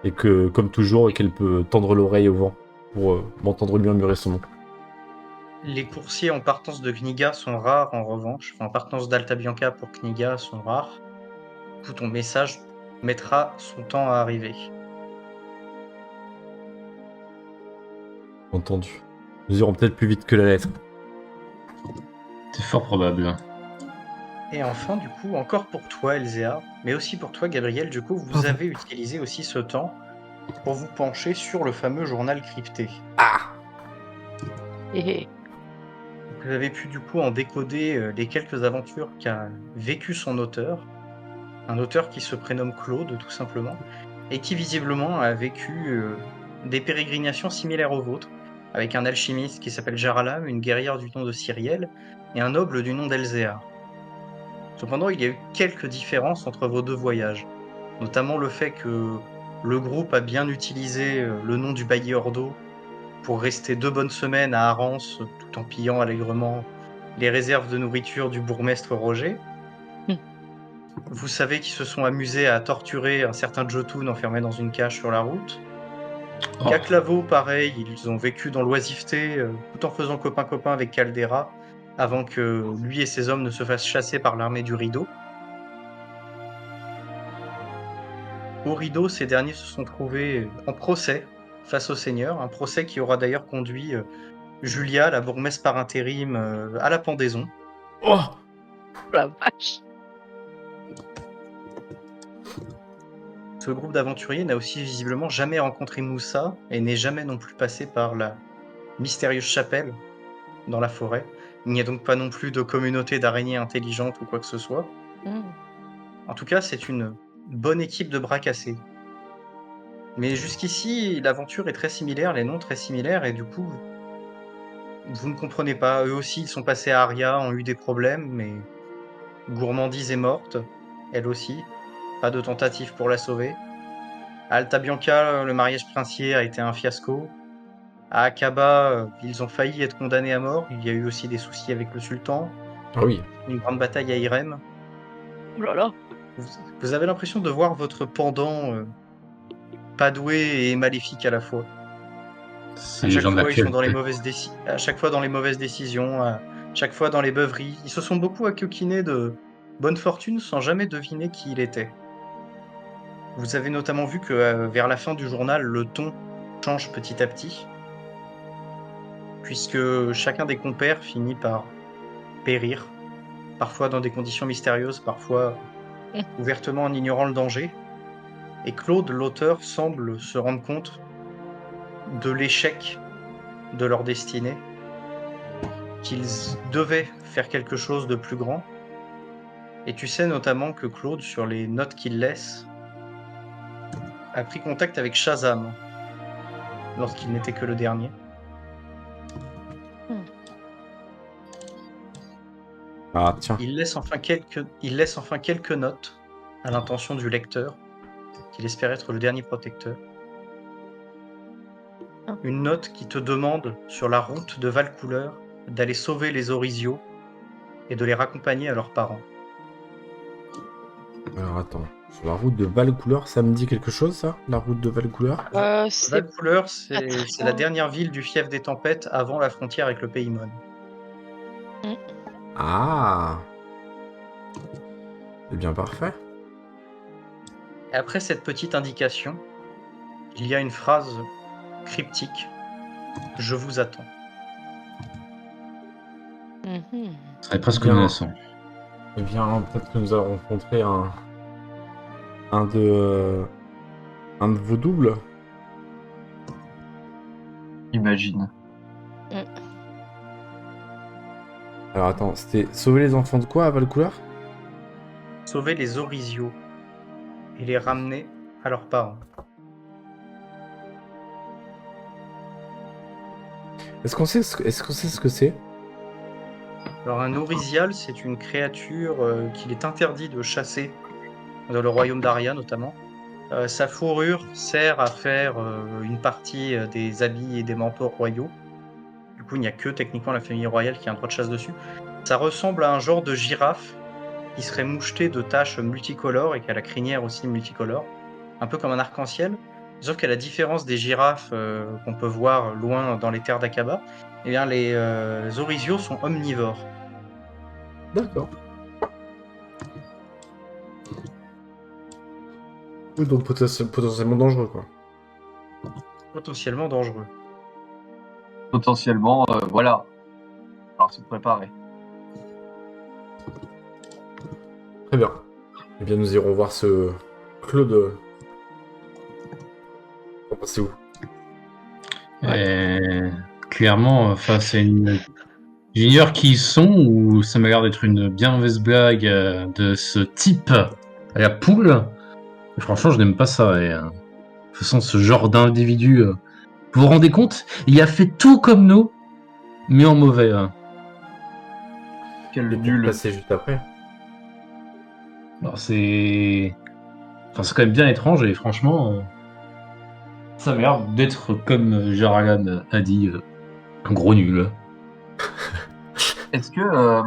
Et que, comme toujours, qu'elle peut tendre l'oreille au vent pour m'entendre murmurer son nom. Les coursiers en partance de Kniga sont rares en revanche. Enfin, en partance d'Alta Bianca pour Kniga sont rares. Du coup, ton message mettra son temps à arriver. Entendu. Nous irons peut-être plus vite que la lettre. C'est fort probable. Et enfin, du coup, encore pour toi, Elzéa, mais aussi pour toi, Gabriel, du coup, vous avez utilisé aussi ce temps pour vous pencher sur le fameux journal crypté. Ah! Et Vous avez pu du coup en décoder les quelques aventures qu'a vécu son auteur, un auteur qui se prénomme Claude tout simplement, et qui visiblement a vécu des pérégrinations similaires aux vôtres, avec un alchimiste qui s'appelle Jaralam, une guerrière du nom de Cyrielle, et un noble du nom d'Elzéar. Cependant, il y a eu quelques différences entre vos deux voyages, notamment le fait que le groupe a bien utilisé le nom du bailli Ordo pour rester 2 bonnes semaines à Arance, tout en pillant allègrement les réserves de nourriture du bourgmestre Roger. Vous savez qu'ils se sont amusés à torturer un certain Jotun enfermé dans une cage sur la route. Oh. Qu'à Claveau, pareil, ils ont vécu dans l'oisiveté, tout en faisant copain-copain avec Caldera, avant que lui et ses hommes ne se fassent chasser par l'armée du Rideau. Au Rideau, ces derniers se sont trouvés en procès face au Seigneur, un procès qui aura d'ailleurs conduit Julia, la bourgmestre par intérim, à la pendaison. Oh! la vache. Ce groupe d'aventuriers n'a aussi visiblement jamais rencontré Moussa et n'est jamais non plus passé par la mystérieuse chapelle dans la forêt. Il n'y a donc pas non plus de communauté d'araignées intelligentes ou quoi que ce soit. En tout cas, c'est une bonne équipe de bras cassés. Mais jusqu'ici, l'aventure est très similaire, les noms très similaires, et du coup, vous ne comprenez pas. Eux aussi, ils sont passés à Aria, ont eu des problèmes, mais Gourmandise est morte, elle aussi. Pas de tentative pour la sauver. À Alta Bianca, le mariage princier a été un fiasco. À Akaba, ils ont failli être condamnés à mort. Il y a eu aussi des soucis avec le sultan. Ah oui. Une grande bataille à Irem. Oh là là. Vous avez l'impression de voir votre pendant pas doué et maléfique à la fois. C'est À les chaque gens de fois, ils sont dans les l'actualité. à chaque fois dans les mauvaises décisions, à chaque fois dans les beuveries. Ils se sont beaucoup accoquinés de bonne fortune sans jamais deviner qui il était. Vous avez notamment vu que vers la fin du journal, le ton change petit à petit, puisque chacun des compères finit par périr, parfois dans des conditions mystérieuses, parfois ouvertement en ignorant le danger. Et Claude, l'auteur, semble se rendre compte de l'échec de leur destinée, qu'ils devaient faire quelque chose de plus grand. Et tu sais notamment que Claude, sur les notes qu'il laisse, a pris contact avec Shazam, lorsqu'il n'était que le dernier. Ah, tiens. Il laisse enfin quelques notes à l'intention du lecteur, qu'il espère être le dernier protecteur. Une note qui te demande, sur la route de Valcouleur, d'aller sauver les Orisios et de les raccompagner à leurs parents. Alors attends. Sur la route de Valcouleur, ça me dit quelque chose, ça? La route de Valcouleur? C'est Valcouleur, pas c'est très la loin. dernière ville du fief des tempêtes avant la frontière avec le Paymon. Ah! C'est bien parfait. Et après cette petite indication, il y a une phrase cryptique. Je vous attends. Mhm. Ça serait presque Bien. menaçant. Eh bien, peut-être que nous allons rencontrer un de vos doubles. Imagine. Alors attends, c'était sauver les enfants de quoi à Valcouleur? Sauver les Orisios et les ramener à leurs parents. Est-ce qu'on sait ce que c'est? Alors un Orisial, c'est une créature qu'il est interdit de chasser dans le royaume d'Aria notamment. Sa fourrure sert à faire une partie des habits et des manteaux royaux. Du coup, il n'y a que techniquement la famille royale qui a un droit de chasse dessus. Ça ressemble à un genre de girafe qui serait moucheté de taches multicolores et qui a la crinière aussi multicolore, un peu comme un arc-en-ciel. Sauf qu'à la différence des girafes qu'on peut voir loin dans les terres d'Akaba, eh bien les Orisios sont omnivores. D'accord. Oui, donc potentiellement dangereux, quoi. Potentiellement dangereux. Potentiellement, voilà. Alors, c'est préparé. Très bien. Eh bien, nous irons voir ce Claude. T'en pensez où? Clairement, face à une. J'ignore qui ils sont, ou ça m'a l'air d'être une bien mauvaise blague de ce type à la poule. Et franchement, je n'aime pas ça. Et, de toute façon, ce genre d'individu, vous vous rendez compte? Il a fait tout comme nous, mais en mauvais. Quel Et pour nul. passer juste après. Alors, c'est quand même bien étrange, et franchement, ça m'a l'air d'être, comme Jaralan a dit, un gros nul. Est-ce que.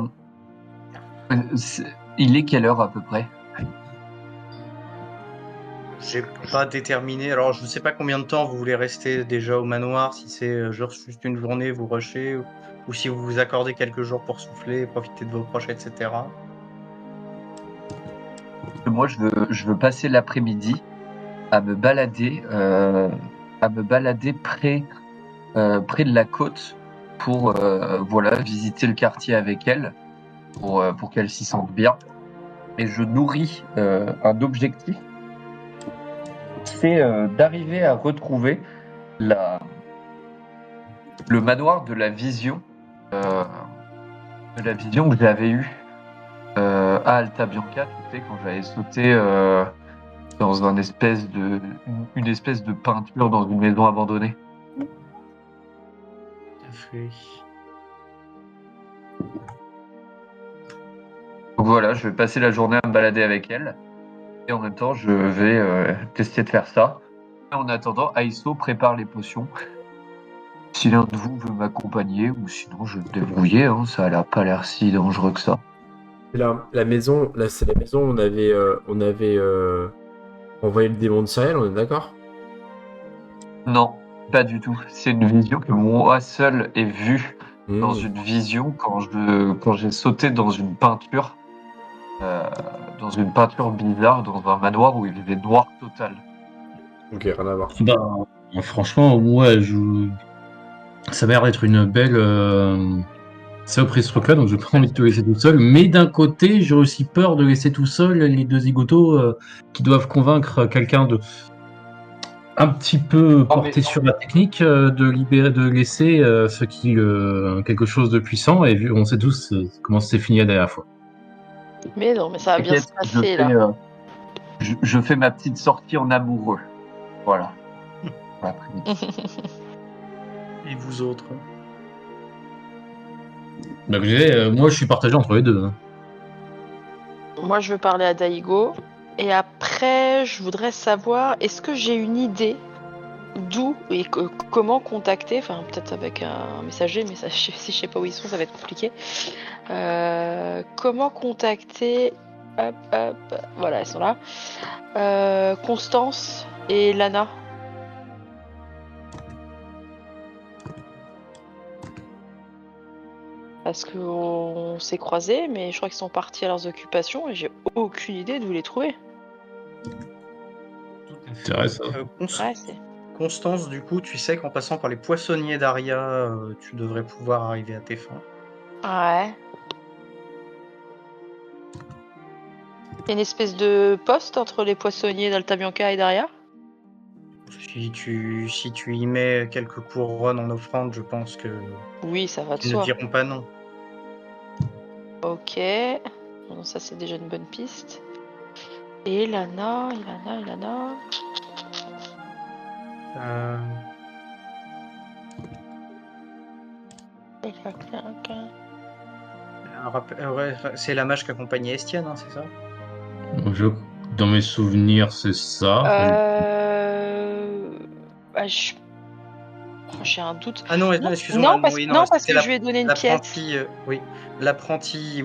Il est quelle heure à peu près? J'ai pas déterminé. Alors, je ne sais pas combien de temps vous voulez rester déjà au manoir, si c'est genre juste une journée, vous rushez, ou si vous vous accordez quelques jours pour souffler, profiter de vos proches, etc. Moi, je veux passer l'après-midi à me balader près de la côte pour voilà, visiter le quartier avec elle, pour qu'elle s'y sente bien. Et je nourris un objectif, c'est d'arriver à retrouver le manoir de la vision que j'avais eue à Alta Bianca, tu sais, quand j'avais sauté dans une espèce de peinture dans une maison abandonnée. Donc voilà, je vais passer la journée à me balader avec elle. Et en même temps, je vais tester de faire ça. Et en attendant, Aiso prépare les potions. Si l'un de vous veut m'accompagner, ou sinon je vais me débrouiller, hein, ça n'a pas l'air si dangereux que ça. La maison, là, c'est la maison où on avait envoyé le démon de Cyriel, on est d'accord? Non, pas du tout. C'est une vision que moi seul ai vue dans Mmh. une vision quand j'ai sauté dans une peinture bizarre, dans un manoir où il faisait noir total. Ok, rien à voir. Franchement, ouais, ça m'a l'air d'être une belle saloperie ce truc-là, donc j'ai pas envie de te laisser tout seul. Mais d'un côté, j'ai aussi peur de laisser tout seul les deux zigotos qui doivent convaincre quelqu'un de un petit peu porté sur la technique de laisser quelque chose de puissant. Et on sait tous comment c'est fini la dernière fois. Mais non, mais ça va bien se T'inquiète, passer là. je fais ma petite sortie en amoureux. Voilà. pour l'après-midi. Et vous autres? Bah, je disais, moi, je suis partagé entre les deux. Hein. Moi, je veux parler à Daigo. Et après, je voudrais savoir, est-ce que j'ai une idée d'où et comment contacter, enfin peut-être avec un messager, mais ça, si je sais pas où ils sont, ça va être compliqué. Comment contacter, hop, voilà, elles sont là. Constance et Lana. Parce qu'on s'est croisés, mais je crois qu'ils sont partis à leurs occupations et j'ai aucune idée d'où les trouver. C'est vrai, ça. Ouais, c'est. Constance, du coup, tu sais qu'en passant par les poissonniers d'Aria, tu devrais pouvoir arriver à tes fins. Ouais. Il y a une espèce de poste entre les poissonniers d'Alta Bianca et Daria. Si tu y mets quelques couronnes en offrande, je pense que Oui, ça va de ils ne soi. diront pas non. Ok. Bon, ça c'est déjà une bonne piste. Et Lana. Euh, ouais, c'est la mage qui accompagnait Estienne, hein, c'est ça? Dans mes souvenirs, c'est ça. Bah, j'ai un doute. Ah non, Non, excuse-moi, non, oui, non, parce c'était que je lui ai donné une pièce. l'apprentie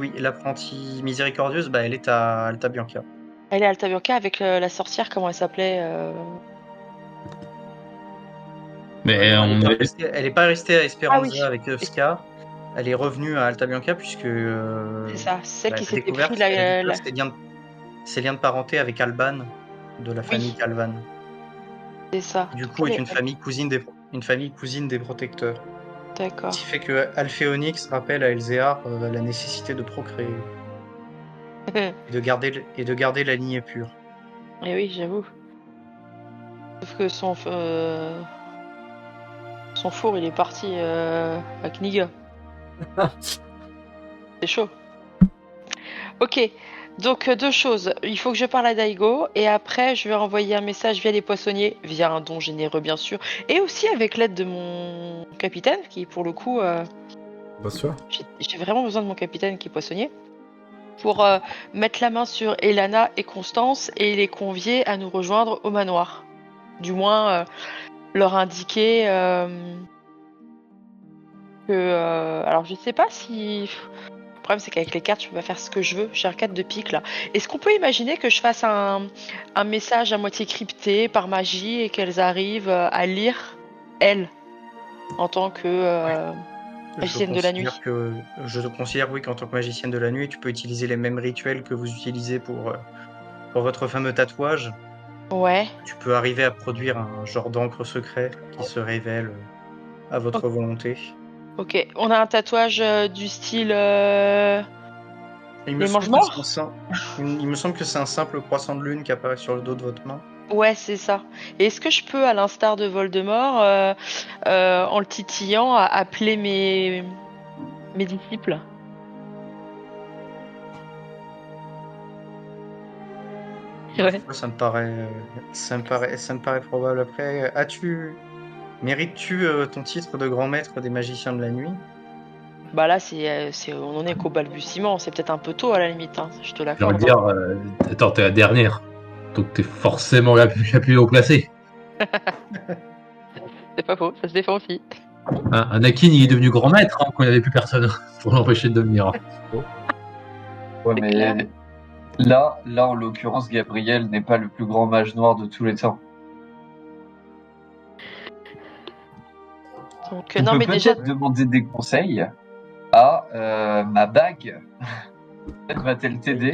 miséricordieuse, bah, elle est à Alta Bianca. Elle est à Alta Bianca avec la sorcière, comment elle s'appelait Mais Elle on avait. est pas restée à Ah oui, Esperanza avec Oscar. Elle est revenue à Alta Bianca puisque c'est ça, c'est celle qui elle a s'était pris découvert ses liens de parenté avec Alban, de la famille Calvan. c'est ça. Du Donc coup, est elle une famille cousine des protecteurs. D'accord. Ce qui fait que Alphéonyx rappelle à Elzéar la nécessité de procréer et de garder la lignée pure. Et oui, j'avoue. Sauf que son four, il est parti à Kniga. C'est chaud. Ok, donc deux choses. Il faut que je parle à Daigo et après je vais envoyer un message via les poissonniers, via un don généreux bien sûr, et aussi avec l'aide de mon capitaine qui pour le coup, Bien sûr. j'ai vraiment besoin de mon capitaine qui est poissonnier pour mettre la main sur Elana et Constance et les convier à nous rejoindre au manoir. Du moins leur indiquer que... alors je sais pas si... Le problème, c'est qu'avec les cartes, je peux pas faire ce que je veux. J'ai un 4 de pique là. Est-ce qu'on peut imaginer que je fasse un message à moitié crypté par magie et qu'elles arrivent à lire, elles, en tant que magicienne de la nuit? Je considère, oui, qu'en tant que magicienne de la nuit, tu peux utiliser les mêmes rituels que vous utilisez pour votre fameux tatouage. Ouais. Tu peux arriver à produire un genre d'encre secret qui se révèle à votre volonté. Ok. On a un tatouage du style Il me les semble que mange-morts. il me semble que c'est un simple croissant de lune qui apparaît sur le dos de votre main. Ouais, c'est ça. Et est-ce que je peux, à l'instar de Voldemort, en le titillant, appeler mes disciples? Ouais. Ouais, ça me paraît probable. Après, mérites-tu ton titre de grand maître des magiciens de la nuit? Bah là, on en est qu'au balbutiement. C'est peut-être un peu tôt à la limite, hein, je te J'ai envie de l'accorde. dire, attends, t'es la dernière. Donc t'es forcément la plus haut placée. C'est pas faux, ça se défend aussi. Hein, Anakin, il est devenu grand maître hein, quand il n'y avait plus personne pour l'empêcher de devenir. Ouais, C'est mais clair. là, en l'occurrence, Gabriel n'est pas le plus grand mage noir de tous les temps. Donc, Tu non, peux mais déjà, peut-être demander des conseils à ma bague. Peut-être va-t-elle t'aider.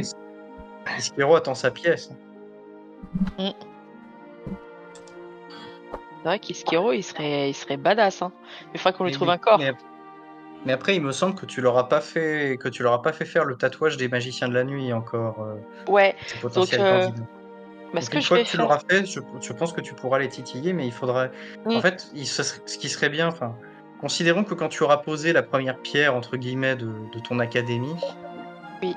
Iskero attend sa pièce. c'est vrai qu'Iskiro, il serait badass, hein. Il faudrait qu'on lui Mais trouve oui, un corps. mais après, il me semble que tu leur as pas fait faire le tatouage des magiciens de la nuit encore, Ouais, ces donc, potentiels candidats. bah, ce Donc que une je fois vais que tu faire. l'auras fait, je pense que tu pourras les titiller, mais il faudra. En Mm, fait, ce qui serait bien, enfin, considérons que quand tu auras posé la première pierre entre guillemets de ton académie, oui.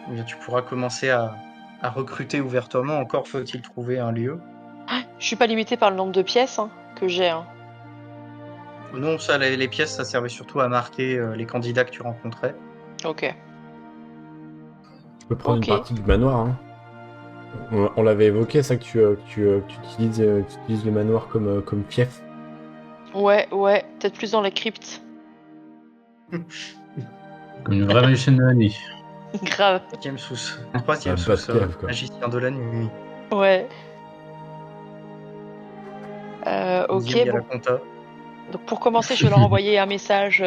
eh bien, tu pourras commencer à recruter ouvertement. Encore faut-il trouver un lieu. Je suis pas limité par le nombre de pièces que j'ai. Non, ça, les pièces, ça servait surtout à marquer les candidats que tu rencontrais. Ok. Tu peux prendre Ok. une partie du manoir. Hein. On l'avait évoqué, ça, que tu utilises le manoir comme fief. Ouais, peut-être plus dans la crypte. Comme une vraie magicienne de la nuit. Grave. Troisième Ah, sous-sol, Batcave, quoi. magicien de la nuit. Ouais. Ok, Dixième, il y a la bon. compta. Donc pour commencer, je vais leur envoyer un message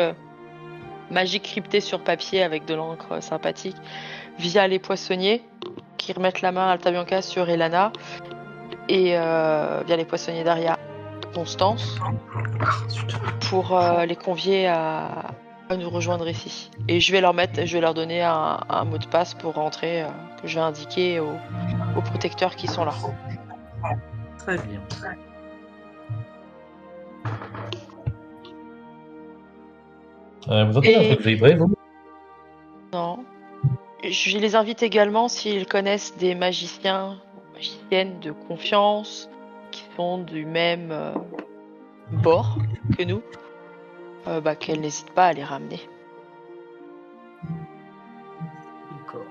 magique crypté sur papier avec de l'encre sympathique via les poissonniers qui remettent la main à Altabianca sur Elana et via les poissonniers d'Aria Constance pour les convier à nous rejoindre ici. Et je vais leur donner un mot de passe pour rentrer que je vais indiquer aux protecteurs qui sont là. Très bien. Vous entendez un truc vibrer, vous? Non. Je les invite également s'ils connaissent des magiciens ou magiciennes de confiance qui sont du même bord que nous, qu'elles n'hésitent pas à les ramener. D'accord.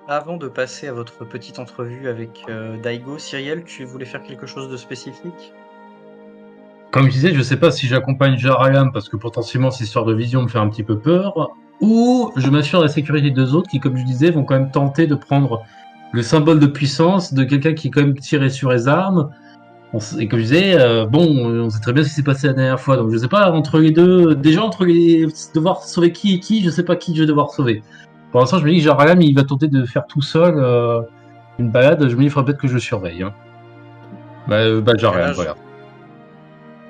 Avant de passer à votre petite entrevue avec Daigo, Cyriel, tu voulais faire quelque chose de spécifique? Comme je disais, je sais pas si j'accompagne Jarayam parce que potentiellement cette histoire de vision me fait un petit peu peur, ou je m'assure de la sécurité des deux autres qui, comme je disais, vont quand même tenter de prendre le symbole de puissance de quelqu'un qui est quand même tiré sur les armes. Et comme je disais, on sait très bien ce qui s'est passé la dernière fois, donc je sais pas, entre les deux, déjà entre les devoir sauver qui et qui, je sais pas qui je vais devoir sauver. Pour l'instant, je me dis que Jarayam, il va tenter de faire tout seul une balade, je me dis, il faudra peut-être que je le surveille. Hein. Jarayam, Quel voilà.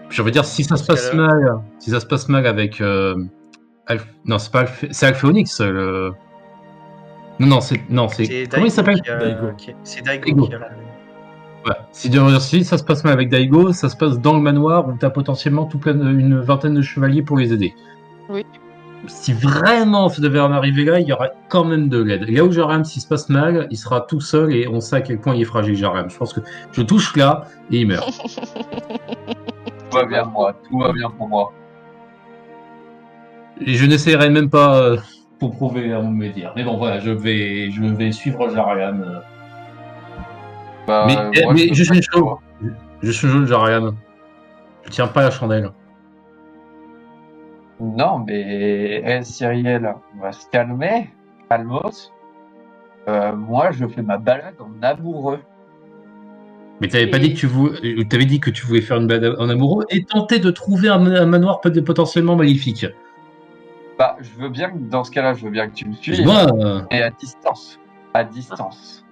Je veux dire, si ça se Dans ce passe cas-là- mal, si ça se passe mal avec non, c'est pas c'est Alphéonix. Non, c'est C'est comment il Daigo s'appelle? Daigo. C'est Daigo Daigo. qui a la- Ouais. Si ça se passe mal avec Daigo, ça se passe dans le manoir où t'as potentiellement une vingtaine de chevaliers pour les aider. Oui. Si vraiment ça devait en arriver là, il y aura quand même de l'aide. Là où Jarem, s'il se passe mal, il sera tout seul et on sait à quel point il est fragile, Jarem. Je pense que je touche là et il meurt. Tout va bien, moi. Tout va bien pour moi. Et je n'essaierai même pas pour prouver à mon dire. Mais bon, voilà, je vais suivre Jarem. Bah, moi, Mais je suis peux chaud. Je suis chaud, Jarem. Je tiens pas la chandelle. Non, mais Cyriel, on va se calmer. Calmos. Moi, je fais ma balade en amoureux. Mais t'avais pas dit que t'avais dit que tu voulais faire une balade en amoureux et tenter de trouver un manoir potentiellement maléfique. Bah, je veux bien que, dans ce cas-là, je veux bien que tu me suives. Excuse-moi. Et à distance. À distance.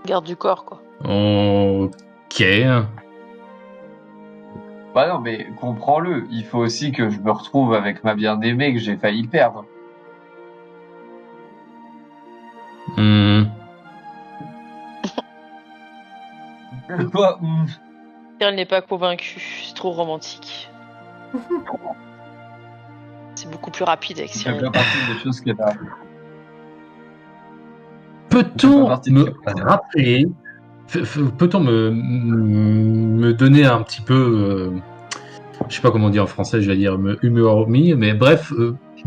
Garde du corps, quoi. Ok. Bah non, mais comprends-le. Il faut aussi que je me retrouve avec ma bien-aimée que j'ai failli perdre. Hmm. Quoi Elle n'est pas convaincue, c'est trop romantique. C'est beaucoup plus rapide avec Ça fait Cyril. bien partie des choses qu'elle a. Peut-on pas partie de me ce planète. rappeler, peut-on me donner un petit peu, je sais pas comment dire en français, je vais dire humor me, mais bref,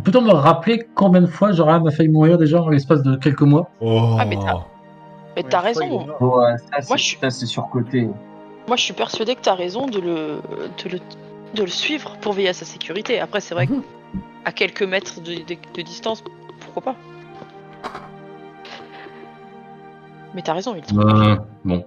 peut-on me rappeler combien de fois Joram a failli mourir déjà en l'espace de quelques mois? Oh. Ah, mais Ouais, t'as je crois qu'il est raison. mort. Ouais, Moi, je suis- ça, c'est surcoté. Moi, je suis persuadée que t'as raison de le suivre pour veiller à sa sécurité. Après, c'est vrai qu'à quelques mètres de distance, pourquoi pas. Mais t'as raison, il est trop rapide. Bon.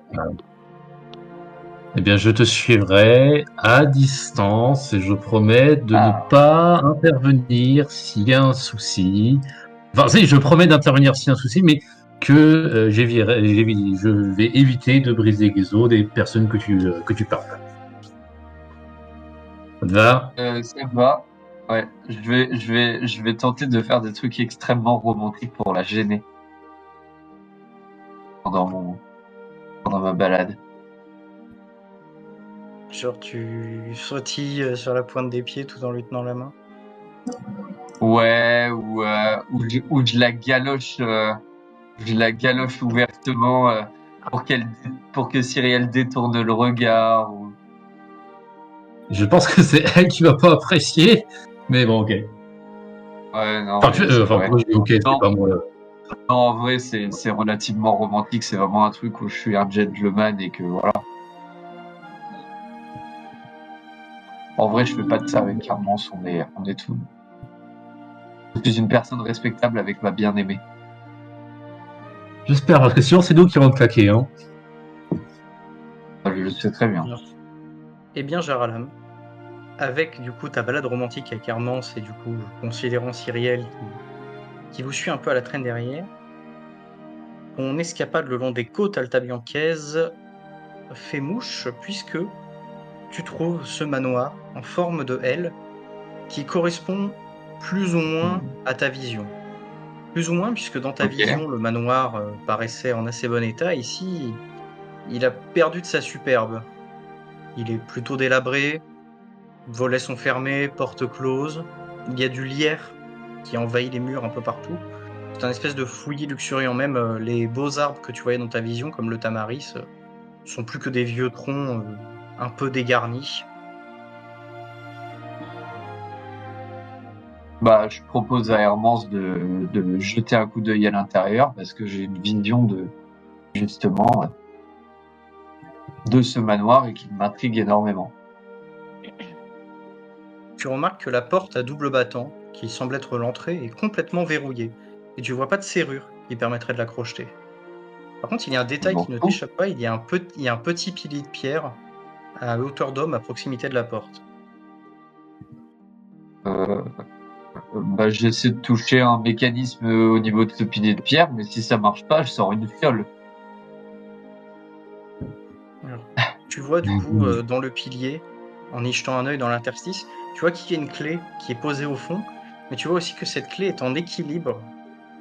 Eh bien, je te suivrai à distance et je promets de ne pas intervenir s'il y a un souci. Enfin, si, je promets d'intervenir s'il y a un souci, mais que je vais éviter de briser les os des personnes que tu parles. Ça te va? Ça va. Ouais, je vais tenter de faire des trucs extrêmement romantiques pour la gêner. Pendant ma balade. Genre, tu sautilles sur la pointe des pieds tout en lui tenant la main. Ouais, ou je la galoche, ouvertement pour que Cyrielle détourne le regard. Je pense que c'est elle qui va pas apprécier, mais bon, ok. Ouais, non, Enfin, mais c'est vrai. pourquoi je dis ok, c'est Non, pas moi. non, en vrai, c'est relativement romantique. C'est vraiment un truc où je suis un gentleman et que voilà. En vrai, je fais pas de ça avec Armance. On est tout. Je suis une personne respectable avec ma bien-aimée. J'espère, parce que sinon c'est nous qui vont claquer, hein. Je le sais très bien. Eh bien, Jaralam, avec du coup ta balade romantique avec Hermance et du coup considérant Cyrielle qui vous suit un peu à la traîne derrière, ton escapade le long des côtes altabianquaises fait mouche puisque tu trouves ce manoir en forme de L qui correspond plus ou moins à ta vision. Plus ou moins puisque dans ta Ok. vision le manoir paraissait en assez bon état. Ici, il a perdu de sa superbe. Il est plutôt délabré, volets sont fermés, portes closes. Il y a du lierre qui envahit les murs un peu partout. C'est un espèce de fouillis luxuriant. Même les beaux arbres que tu voyais dans ta vision, comme le tamaris, sont plus que des vieux troncs un peu dégarnis. Bah, je propose à Hermance de jeter un coup d'œil à l'intérieur parce que j'ai une vision justement, de ce manoir et qui m'intrigue énormément. Tu remarques que la porte à double battant, qui semble être l'entrée, est complètement verrouillée. Et tu vois pas de serrure qui permettrait de la crocheter. Par contre, il y a un détail qui ne Bonjour. t'échappe pas, il y a un petit pilier de pierre à hauteur d'homme à proximité de la porte. Bah, j'essaie de toucher un mécanisme au niveau de ce pilier de pierre, mais si ça marche pas, je sors une fiole. Alors, tu vois du coup dans le pilier, en y jetant un œil dans l'interstice, tu vois qu'il y a une clé qui est posée au fond, mais tu vois aussi que cette clé est en équilibre,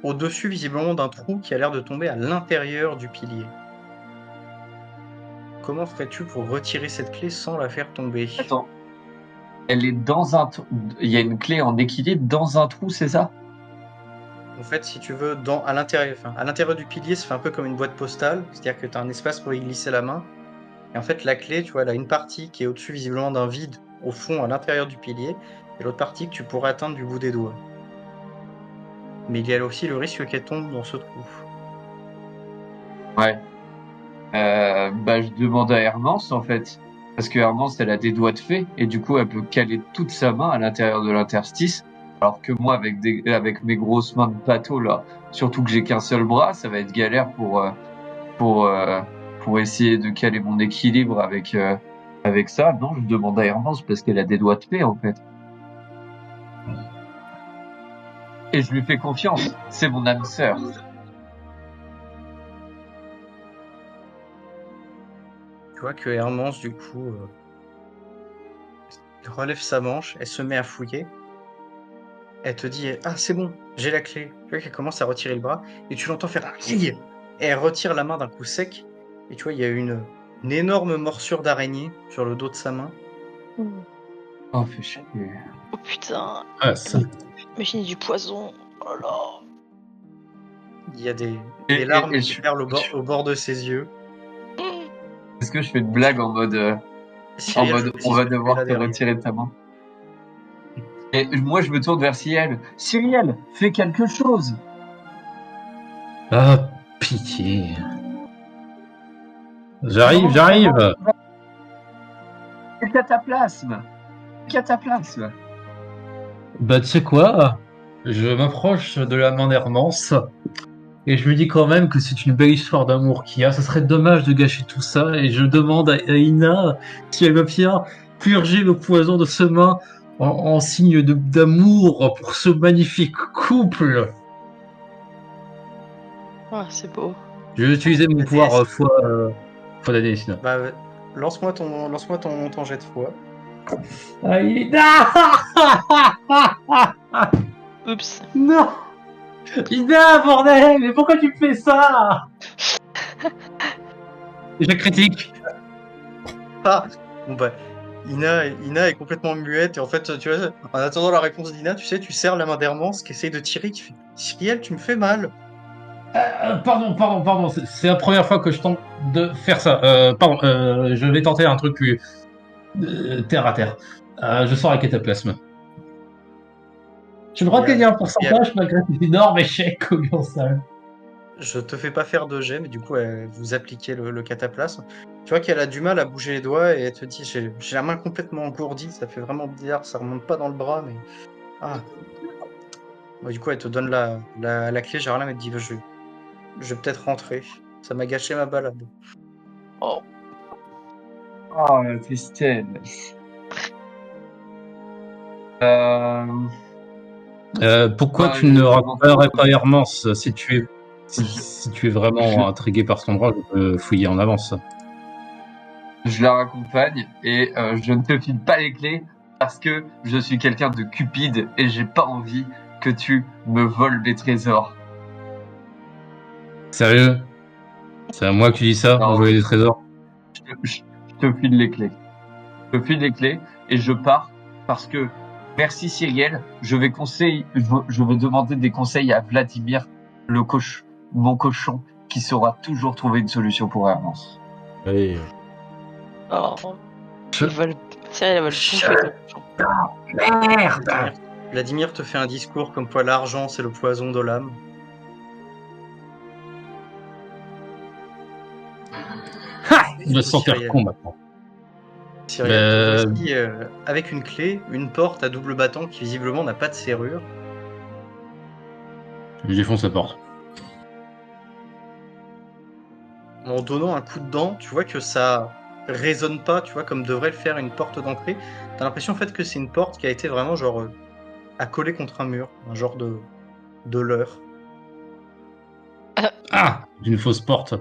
au-dessus visiblement d'un trou qui a l'air de tomber à l'intérieur du pilier. Comment ferais-tu pour retirer cette clé sans la faire tomber? Attends. Elle est dans un trou. Il y a une clé en équilibre dans un trou, c'est ça? En fait, si tu veux, à l'intérieur du pilier, ça fait un peu comme une boîte postale, c'est-à-dire que tu as un espace pour y glisser la main. Et en fait, la clé, tu vois, elle a une partie qui est au-dessus visiblement d'un vide, au fond, à l'intérieur du pilier, et l'autre partie que tu pourrais atteindre du bout des doigts. Mais il y a aussi le risque qu'elle tombe dans ce trou. Ouais. Bah, je demande à Hermance, en fait. Parce que Hermance, elle a des doigts de fée, et du coup, elle peut caler toute sa main à l'intérieur de l'interstice. Alors que moi, avec mes grosses mains de bateau, là, surtout que j'ai qu'un seul bras, ça va être galère pour essayer de caler mon équilibre avec ça. Non, je demande à Hermance parce qu'elle a des doigts de fée, en fait. Et je lui fais confiance. C'est mon âme sœur. Tu vois que Hermance, du coup, relève sa manche, elle se met à fouiller. Elle te dit « Ah, c'est bon, j'ai la clé ». Tu vois qu'elle commence à retirer le bras, et tu l'entends faire « Aïe !» Et elle retire la main d'un coup sec, et tu vois, il y a une énorme morsure d'araignée sur le dos de sa main. Oh, fais chier. Oh putain, Ah, ça. imagine du poison. Oh là. Il y a des Et larmes je qui suis- perlent au bord de ses yeux. Est-ce que je fais une blague en mode Cyrielle, je on précise va que tu es devoir là te derrière. retirer de ta main? Et moi, je me tourne vers Cyrielle. Cyrielle, fais quelque chose. Ah, pitié. Non, J'arrive. c'est cataplasme. Cataplasme. Bah, tu sais quoi? Je m'approche de la main d'Hermance et je me dis quand même que c'est une belle histoire d'amour qu'il y a. Ce serait dommage de gâcher tout ça et je demande à Ina si elle veut bien purger le poison de ses mains en signe d'amour pour ce magnifique couple. Ah, c'est beau. Je vais utiliser mon La pouvoir déesse. foi d'année, sinon. Bah, lance-moi ton jet de foi. Ina! Oups. Non! Ina, bordel! Mais pourquoi tu me fais ça? Échec critique. Ah bon bah, Ina est complètement muette et en fait, tu vois, en attendant la réponse d'Ina, tu sais, tu serres la main d'Hermance qui essaye de tirer, qui fait Cyrielle, tu me fais mal. Pardon, c'est la première fois que je tente de faire ça. Pardon, je vais tenter un truc plus terre à terre. Je sors avec cataplasme. J'ai le droit de Et, gagner un et elle- pourcentage malgré cet énorme échec commensal. je te fais pas faire de jet, mais du coup, vous appliquez le cataplasme. Tu vois qu'elle a du mal à bouger les doigts et elle te dit j'ai la main complètement engourdie, ça fait vraiment bizarre, ça remonte pas dans le bras, mais. Ah. Bon, du coup, elle te donne la clé, Jarlam, elle te dit je vais peut-être rentrer. Ça m'a gâché ma balade. Oh, Oh, la tristesse. Euh, Pourquoi bah, tu ne rappellerais je- pas Hermance si je- si tu es vraiment intrigué par son droit, je peux fouiller en avance. je la raccompagne et je ne te file pas les clés parce que je suis quelqu'un de cupide et j'ai pas envie que tu me voles mes trésors. Sérieux? C'est à moi que tu dis ça, Non, voler des trésors? je te file les clés. Je te file les clés et je pars parce que merci Cyrielle, je vais demander des conseils à Vladimir, le mon cochon, qui saura toujours trouver une solution pour Hermance. Allez. oh. Je- Ils veulent... Cyril, elle va le bouffer ton cochon. Vladimir, Vladimir te fait un discours comme quoi l'argent, c'est le poison de l'âme. Et Je du me coup, sens faire con maintenant. Cyrielle te Euh, voici avec une clé, une porte à double battant qui visiblement n'a pas de serrure. je défonce la porte. En donnant un coup de dent, tu vois que ça résonne pas, tu vois, comme devrait le faire une porte d'entrée. T'as l'impression en fait que c'est une porte qui a été vraiment genre accolée contre un mur, un genre de leurre. Ah! Une fausse porte.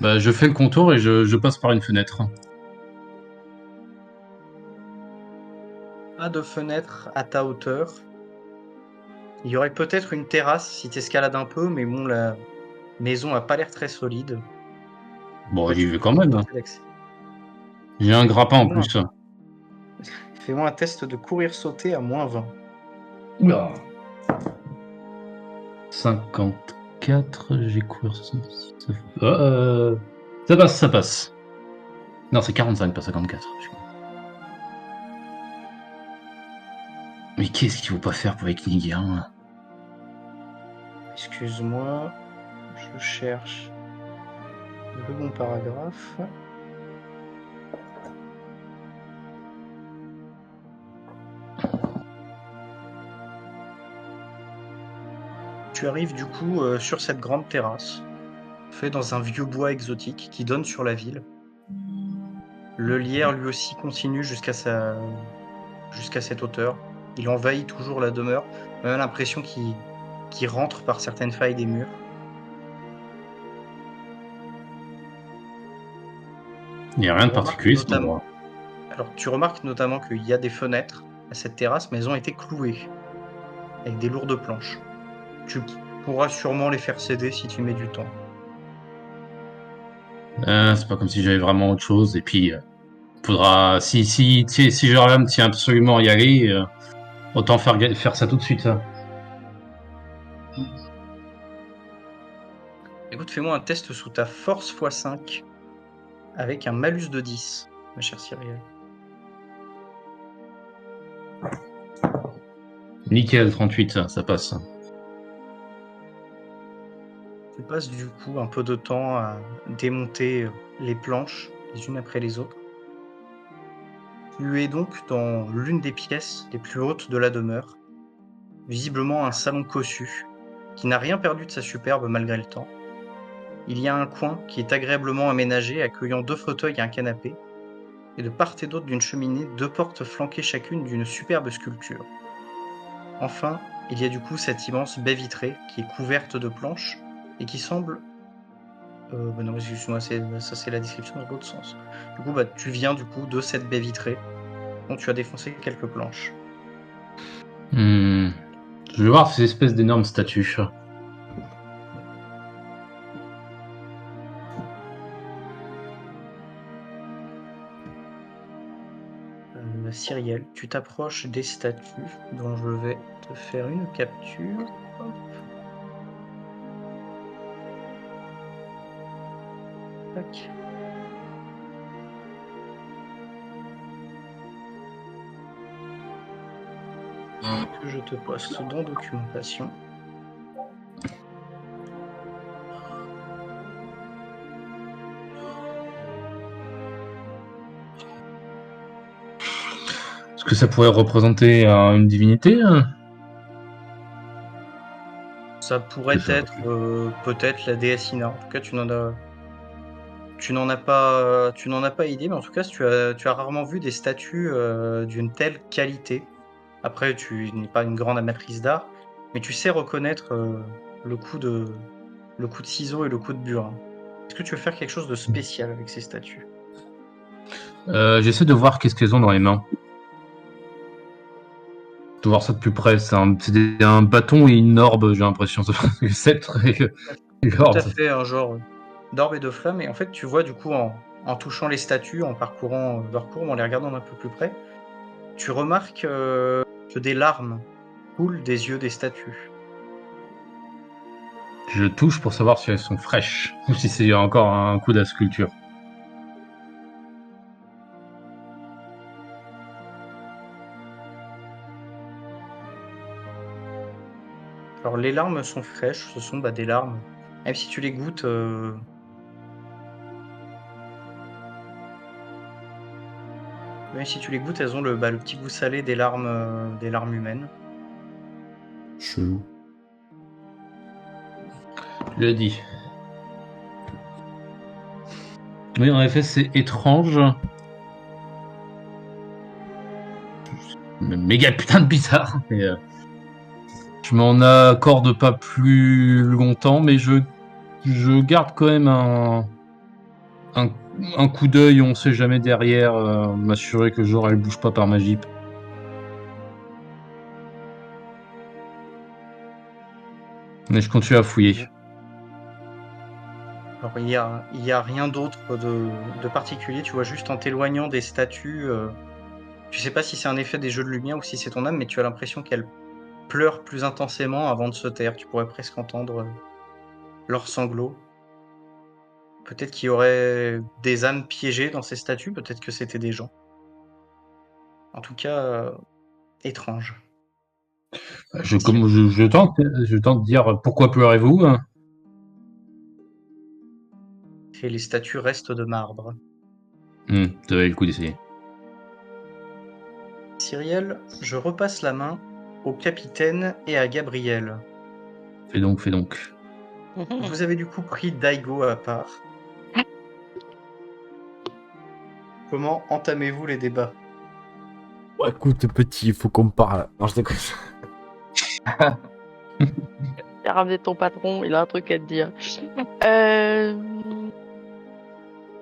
Bah, je fais le contour et je passe par une fenêtre. Pas de fenêtre à ta hauteur. Il y aurait peut-être une terrasse si t'escalades un peu, mais bon, la maison a pas l'air très solide. Bon, Toi, j'y tu vais peux quand pas même. tenter d'accès. J'ai un grappin en Fais-moi plus. fais-moi un test de courir-sauter à -20. Oula. 54, j'ai couru 66. Ça passe, ça passe. Non, c'est 45, pas 54. Mais qu'est-ce qu'il faut pas faire pour équilibrer hein? Excuse-moi, je cherche le bon paragraphe. Tu arrives du coup sur cette grande terrasse, fait dans un vieux bois exotique qui donne sur la ville. Le lierre lui aussi continue jusqu'à cette hauteur. Il envahit toujours la demeure. On a l'impression qu'il rentre par certaines failles des murs. Il n'y a Tu rien de remarques particulier cet notamment, endroit. alors tu remarques notamment qu'il y a des fenêtres à cette terrasse, mais elles ont été clouées avec des lourdes planches. Tu pourras sûrement les faire céder si tu mets du temps. C'est pas comme si j'avais vraiment autre chose. Et puis, faudra. Si Jorlam tient absolument à y aller, autant faire ça tout de suite. Hein. Écoute, fais-moi un test sous ta force x5 avec un malus de 10, ma chère Cyrielle. Nickel, 38, ça passe. Tu passes du coup un peu de temps à démonter les planches les unes après les autres. Tu es donc dans l'une des pièces les plus hautes de la demeure, visiblement un salon cossu, qui n'a rien perdu de sa superbe malgré le temps. Il y a un coin qui est agréablement aménagé, accueillant 2 fauteuils et un canapé, et de part et d'autre d'une cheminée, 2 portes flanquées chacune d'une superbe sculpture. Enfin, il y a du coup cette immense baie vitrée qui est couverte de planches et qui semble bah non, excuse-moi, ça c'est la description dans l'autre sens. Du coup, bah, tu viens du coup de cette baie vitrée dont tu as défoncé quelques planches. Je vais voir ces espèces d'énormes statues. Cyrielle, tu t'approches des statues dont je vais te faire une capture. Hop. Tac. Que je te poste dans documentation. Est-ce que ça pourrait représenter une divinité Ça pourrait C'est ça, être peut-être la déesse Ina. En tout cas, tu n'en as pas idée, mais en tout cas, tu as rarement vu des statues d'une telle qualité. Après, tu n'es pas une grande amatrice d'art, mais tu sais reconnaître le coup de ciseau et le coup de burin. Est-ce que tu veux faire quelque chose de spécial avec ces statues? J'essaie de voir qu'est-ce qu'elles ont dans les mains. De voir ça de plus près. C'est un bâton et une orbe, j'ai l'impression. Le sceptre et l'orbe. Tout à fait, un genre d'orbe et de flamme. Et en fait, tu vois du coup en touchant les statues, en parcourant leur courbe, en les regardant d'un peu plus près, tu remarques que des larmes coulent des yeux des statues. Je touche pour savoir si elles sont fraîches ou si c'est encore un coup de la sculpture. Alors les larmes sont fraîches, ce sont des larmes. Même si tu les goûtes, même si tu les goûtes, elles ont le petit goût salé des larmes humaines. Chelou. Je l'ai dit. Oui, en effet, c'est étrange. Méga putain de bizarre. Et, je m'en accorde pas plus longtemps, mais je garde quand même un coup d'œil, on sait jamais derrière, m'assurer que genre elle bouge pas par magie. Mais je continue à fouiller. Alors il y a rien d'autre de particulier, tu vois juste en t'éloignant des statues, tu sais pas si c'est un effet des jeux de lumière ou si c'est ton âme, mais tu as l'impression qu'elles pleurent plus intensément avant de se taire. Tu pourrais presque entendre leurs sanglots. Peut-être qu'il y aurait des âmes piégées dans ces statues, peut-être que c'était des gens. En tout cas, étrange. Je tente de dire pourquoi pleurez-vous Et les statues restent de marbre. Ça valait le coup d'essayer. Cyrielle, je repasse la main au capitaine et à Gabriel. Fais donc. Vous avez du coup pris Daigo à part. Comment entamez-vous les débats? Ouais, écoute, petit, il faut qu'on parle. Non, je déconne. T'as ramené ton patron, il a un truc à te dire.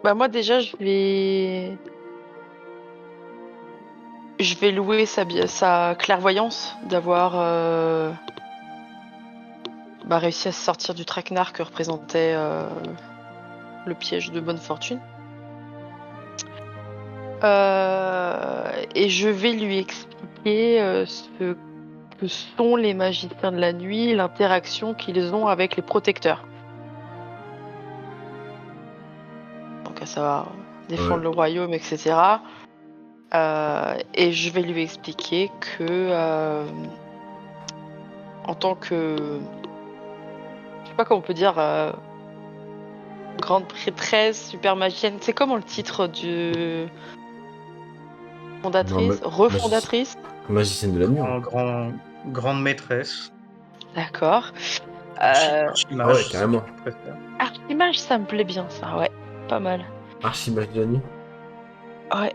Bah moi déjà je vais louer sa clairvoyance d'avoir réussi à se sortir du traquenard que représentait le piège de bonne fortune. Et je vais lui expliquer ce que sont les magiciens de la nuit, l'interaction qu'ils ont avec les protecteurs. Donc à savoir défendre le royaume, etc. Et je vais lui expliquer que en tant que, je sais pas comment on peut dire, grande prêtresse, super magicienne, c'est comment le titre du fondatrice, refondatrice? Magicienne de la nuit. Grande maîtresse. D'accord. Archimage, Ah ouais, carrément. si tu préfères. Archimage, ça me plaît bien, ça, ouais, pas mal. Archimage de la nuit. Ouais.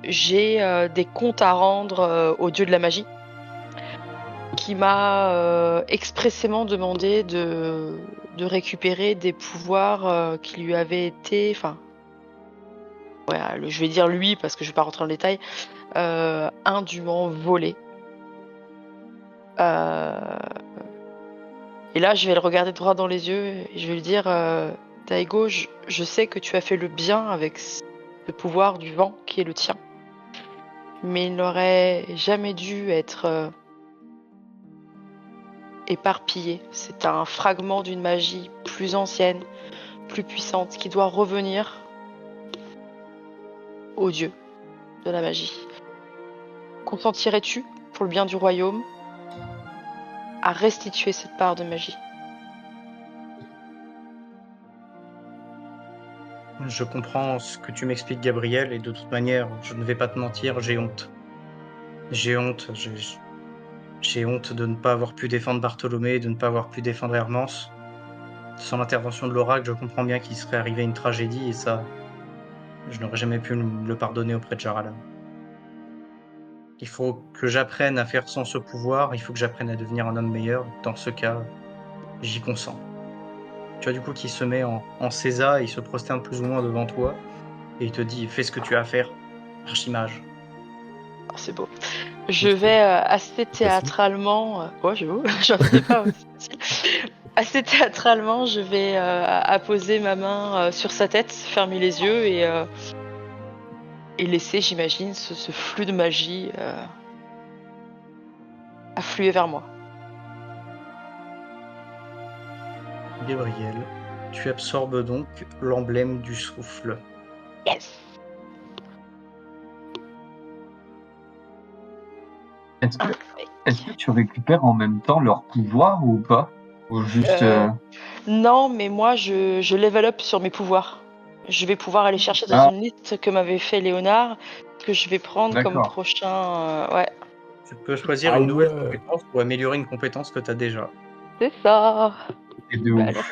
J'ai des comptes à rendre au dieu de la magie qui m'a expressément demandé de récupérer des pouvoirs qui lui avaient été, enfin, ouais, je vais dire lui parce que je vais pas rentrer en détail, indûment volés. Et là, je vais le regarder droit dans les yeux et je vais lui dire, Daigo, je sais que tu as fait le bien avec le pouvoir du vent qui est le tien. Mais il n'aurait jamais dû être éparpillé. C'est un fragment d'une magie plus ancienne, plus puissante, qui doit revenir au dieu de la magie. Consentirais-tu, pour le bien du royaume, à restituer cette part de magie? Je comprends ce que tu m'expliques, Gabriel, et de toute manière, je ne vais pas te mentir, j'ai honte. J'ai honte, j'ai honte de ne pas avoir pu défendre Bartholomé, de ne pas avoir pu défendre Hermance. Sans l'intervention de l'oracle, je comprends bien qu'il serait arrivé une tragédie, et ça, je n'aurais jamais pu le pardonner auprès de Jaralam. Il faut que j'apprenne à faire sans ce pouvoir, il faut que j'apprenne à devenir un homme meilleur. Dans ce cas, j'y consens. Tu vois du coup qu'il se met en César, il se prosterne plus ou moins devant toi, et il te dit, fais ce que tu as à faire, Archimage. Oh, c'est beau. Je vais assez théâtralement... Ouais, j'avoue, j'en sais pas aussi facile. Assez théâtralement, je vais apposer ma main sur sa tête, fermer les yeux et laisser, j'imagine, ce flux de magie affluer vers moi. Gabriel, tu absorbes donc l'emblème du souffle. Yes! Est-ce que tu récupères en même temps leur pouvoir ou pas? Ou juste... Non, mais moi, je level up sur mes pouvoirs. Je vais pouvoir aller chercher dans une liste que m'avait fait Léonard, que je vais prendre comme prochain... ouais. Tu peux choisir une nouvelle compétence ou améliorer une compétence que tu as déjà. C'est ça! Et de Bah ouf. alors,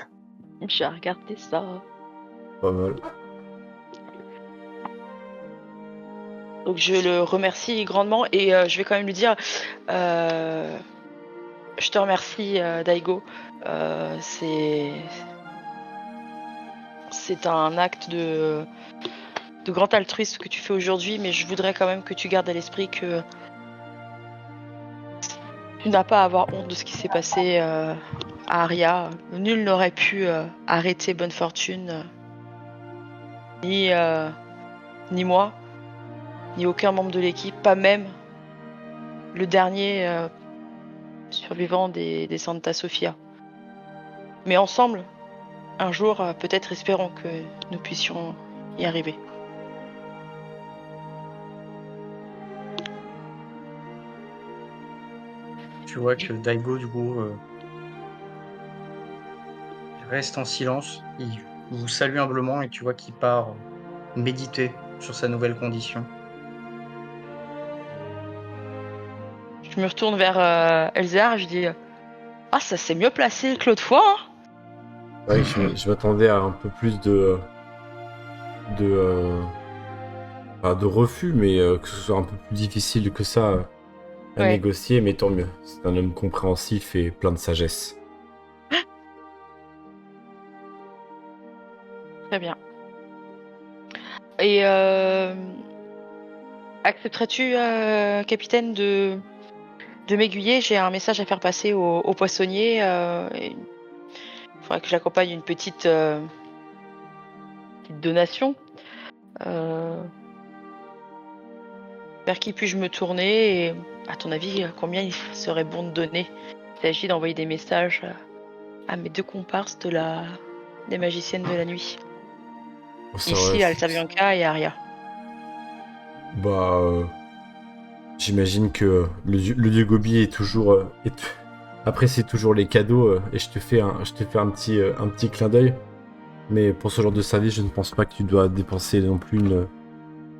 j'ai regardé ça. Pas mal. Donc je le remercie grandement et je vais quand même lui dire je te remercie Daigo. C'est un acte de grand altruisme que tu fais aujourd'hui, mais je voudrais quand même que tu gardes à l'esprit que tu n'as pas à avoir honte de ce qui s'est passé à Aria. Nul n'aurait pu arrêter Bonne Fortune, ni moi, ni aucun membre de l'équipe, pas même le dernier survivant des Santa Sofia. Mais ensemble, un jour, peut-être espérons que nous puissions y arriver. Tu vois que Daigo, du coup, reste en silence. Il vous salue humblement et tu vois qu'il part méditer sur sa nouvelle condition. Je me retourne vers Elzar et je dis ah, ça s'est mieux placé que l'autre fois. Hein. Ouais, je m'attendais à un peu plus de refus, mais que ce soit un peu plus difficile que ça à négocier, mais tant mieux. C'est un homme compréhensif et plein de sagesse. Très bien. Et accepterais-tu, capitaine, de m'aiguiller? J'ai un message à faire passer au poissonnier. Il faudrait que j'accompagne une petite donation. Vers qui puis-je me tourner? Et à ton avis, combien il serait bon de donner? Il s'agit d'envoyer des messages à mes deux comparses des magiciennes de la nuit. Ici, Alta Bianca et Aria. J'imagine que le dieu Gobi est toujours... apprécie toujours les cadeaux et je te fais un petit clin d'œil. Mais pour ce genre de service, je ne pense pas que tu dois dépenser non plus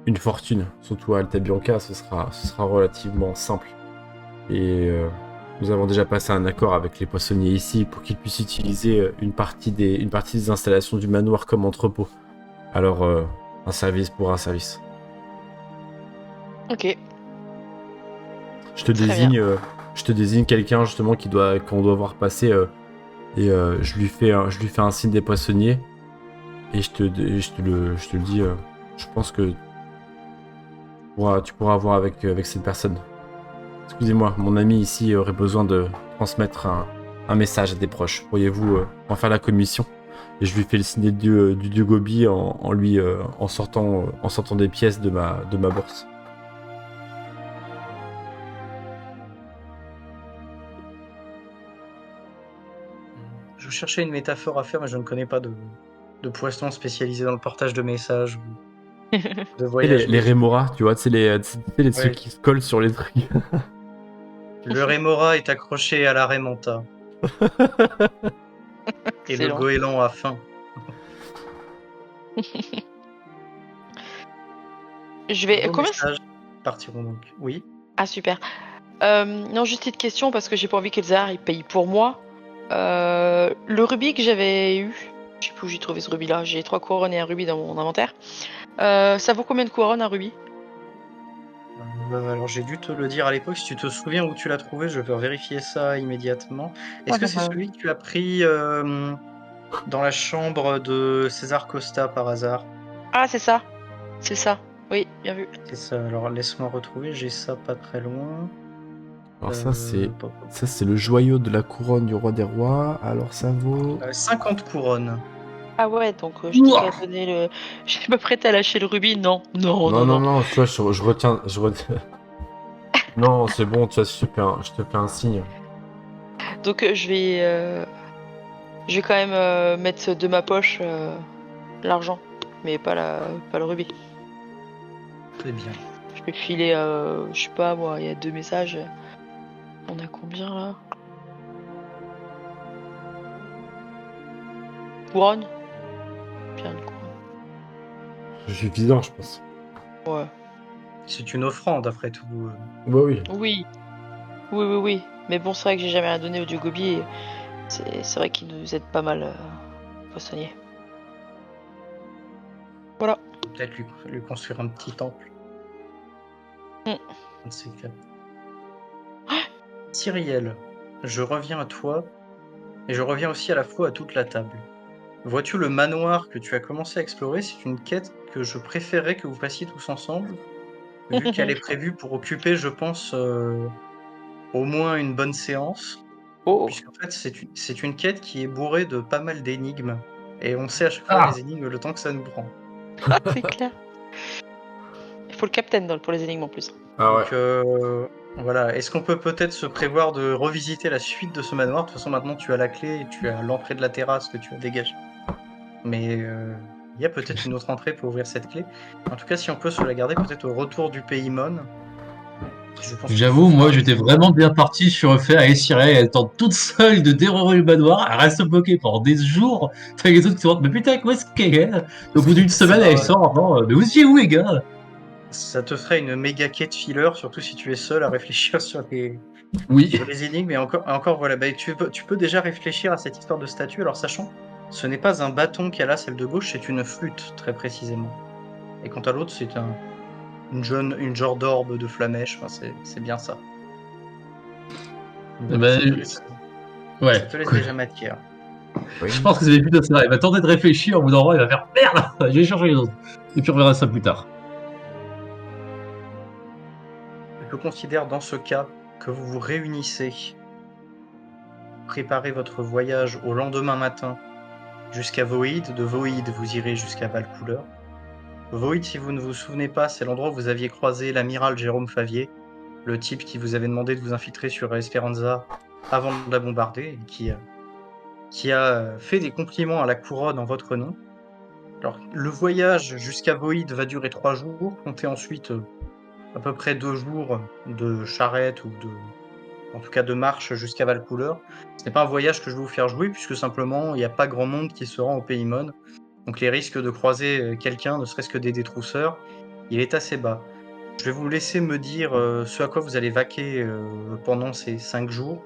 une fortune. Surtout à Alta Bianca, ce sera relativement simple. Et nous avons déjà passé un accord avec les poissonniers ici pour qu'ils puissent utiliser une partie des installations du manoir comme entrepôt. Alors, un service pour un service. Ok. Je te désigne quelqu'un justement qu'on doit voir passer et je lui fais un signe des poissonniers et je te le dis. Je pense que tu pourras voir avec cette personne. Excusez-moi, mon ami ici aurait besoin de transmettre un message à des proches. Pourriez-vous en faire la commission? et je lui fais le signe du dieu Gobi en sortant des pièces de ma bourse. Je cherchais une métaphore à faire, mais je ne connais pas de poisson spécialisé dans le portage de messages ou de Et voyages. les rémoras, tu vois, c'est ceux Ouais. qui se collent sur les trucs. Le rémora est accroché à la rémanta et le Excellent. goéland a faim. Je vais. Vos Combien messages partiront donc. Oui. Ah, super. Non, juste une question parce que j'ai pas envie qu'Elzar il paye pour moi. Le rubis que j'avais eu, je sais plus où j'ai trouvé ce rubis là, j'ai 3 couronnes et un rubis dans mon inventaire. Ça vaut combien de couronnes un rubis? Alors j'ai dû te le dire à l'époque, si tu te souviens où tu l'as trouvé, je peux vérifier ça immédiatement. Est-ce que c'est celui que tu as pris dans la chambre de César Costa par hasard? Ah, c'est ça. C'est ça. Oui, bien vu. C'est ça, alors laisse-moi retrouver, j'ai ça pas très loin. Alors ça c'est Pop, pop. le joyau de la couronne du roi des rois. Alors ça vaut 50 couronnes. Ah ouais, donc je t'ai qu'à donner le. Je suis pas prête à lâcher le rubis, non. Non, non, non. non, tu vois, je retiens. Non, c'est bon, tu vois, je te fais un signe. Donc je vais quand même mettre de ma poche l'argent, mais pas le rubis. Très bien. Je vais filer, je sais pas moi, il y a 2 messages. On a combien là? Couronne? Bien une couronne. C'est suffisant, je pense. Ouais. C'est une offrande après tout. Bah oui. Oui. Oui. Mais bon, c'est vrai que j'ai jamais rien donné au dieu Gobi. Et c'est vrai qu'il nous aide pas mal, poissonnier. Voilà. Peut-être lui construire un petit temple. Mm. Un de ces quatre. Cyrielle, je reviens à toi, et je reviens aussi à la fois à toute la table. Vois-tu le manoir que tu as commencé à explorer? C'est une quête que je préférerais que vous fassiez tous ensemble, vu qu'elle est prévue pour occuper, je pense, au moins une bonne séance, Oh, puisqu'en fait c'est une quête qui est bourrée de pas mal d'énigmes, et on sait à chaque fois Ah. les énigmes le temps que ça nous prend. c'est clair. Il faut le captain pour les énigmes en plus. Ah ouais. Donc voilà, est-ce qu'on peut peut-être se prévoir de revisiter la suite de ce manoir? De toute façon, maintenant tu as la clé et tu as l'entrée de la terrasse que tu as dégagée. Mais il y a peut-être une autre entrée pour ouvrir cette clé. En tout cas, si on peut se la garder peut-être au retour du Paymon. Je pense que J'avoue, ce moi sera- j'étais vraiment bien parti sur le fait à Cyril, elle tente toute seule de dérober le manoir, elle reste bloquée pendant des jours. T'as les autres qui se demandent, mais putain, où est-ce qu'elle est? Au bout d'une semaine, Ah elle ouais. sort, mais vous étiez où les gars? Ça te ferait une méga quête filler, surtout si tu es seul à réfléchir sur Oui. les énigmes. Et encore voilà, bah, tu peux déjà réfléchir à cette histoire de statue. Alors sachant, ce n'est pas un bâton qu'elle a, celle de gauche, c'est une flûte, très précisément. Et quant à l'autre, c'est une genre d'orbe de flamèche. Enfin, c'est bien ça. Eh ben, ouais. Ça te laisse déjà matière. Je pense que c'est plutôt ça. Il va tenter de réfléchir, au bout d'un moment, il va faire merde, je vais chercher les autres. Et puis on verra ça plus tard. Je considère dans ce cas que vous vous réunissez, préparez votre voyage au lendemain matin jusqu'à Void. De Void, vous irez jusqu'à Valcouleur. Void, si vous ne vous souvenez pas, c'est l'endroit où vous aviez croisé l'amiral Jérôme Favier, le type qui vous avait demandé de vous infiltrer sur Esperanza avant de la bombarder, et qui a fait des compliments à la couronne en votre nom. Alors, le voyage jusqu'à Void va durer 3 jours, comptez ensuite à peu près 2 jours de charrette ou en tout cas de marche jusqu'à Valcouleur. Ce n'est pas un voyage que je vais vous faire jouer, puisque simplement il n'y a pas grand monde qui se rend au Paymon. Donc les risques de croiser quelqu'un, ne serait-ce que des détrousseurs, il est assez bas. Je vais vous laisser me dire ce à quoi vous allez vaquer pendant ces 5 jours.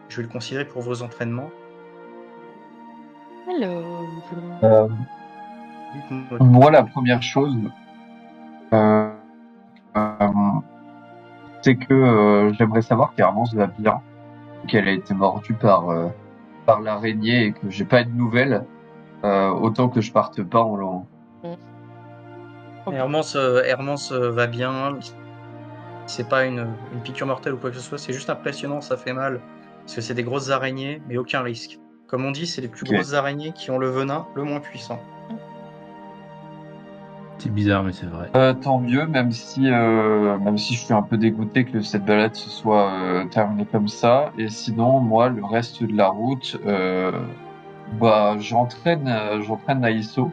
Je vais le considérer pour vos entraînements. Alors. Dites-moi. Moi, la première chose, euh, euh, c'est que j'aimerais savoir qu'Hermance va bien, qu'elle a été mordue par l'araignée et que j'ai pas de nouvelles. Autant que je parte pas en l'an. Hermance va bien. C'est pas une piqûre mortelle ou quoi que ce soit, c'est juste impressionnant, ça fait mal. Parce que c'est des grosses araignées, mais aucun risque. Comme on dit, c'est les plus Ok. grosses araignées qui ont le venin le moins puissant. C'est bizarre, mais c'est vrai. Tant mieux, même si je suis un peu dégoûté que cette balade se soit terminée comme ça. Et sinon, moi, le reste de la route, j'entraîne Naïso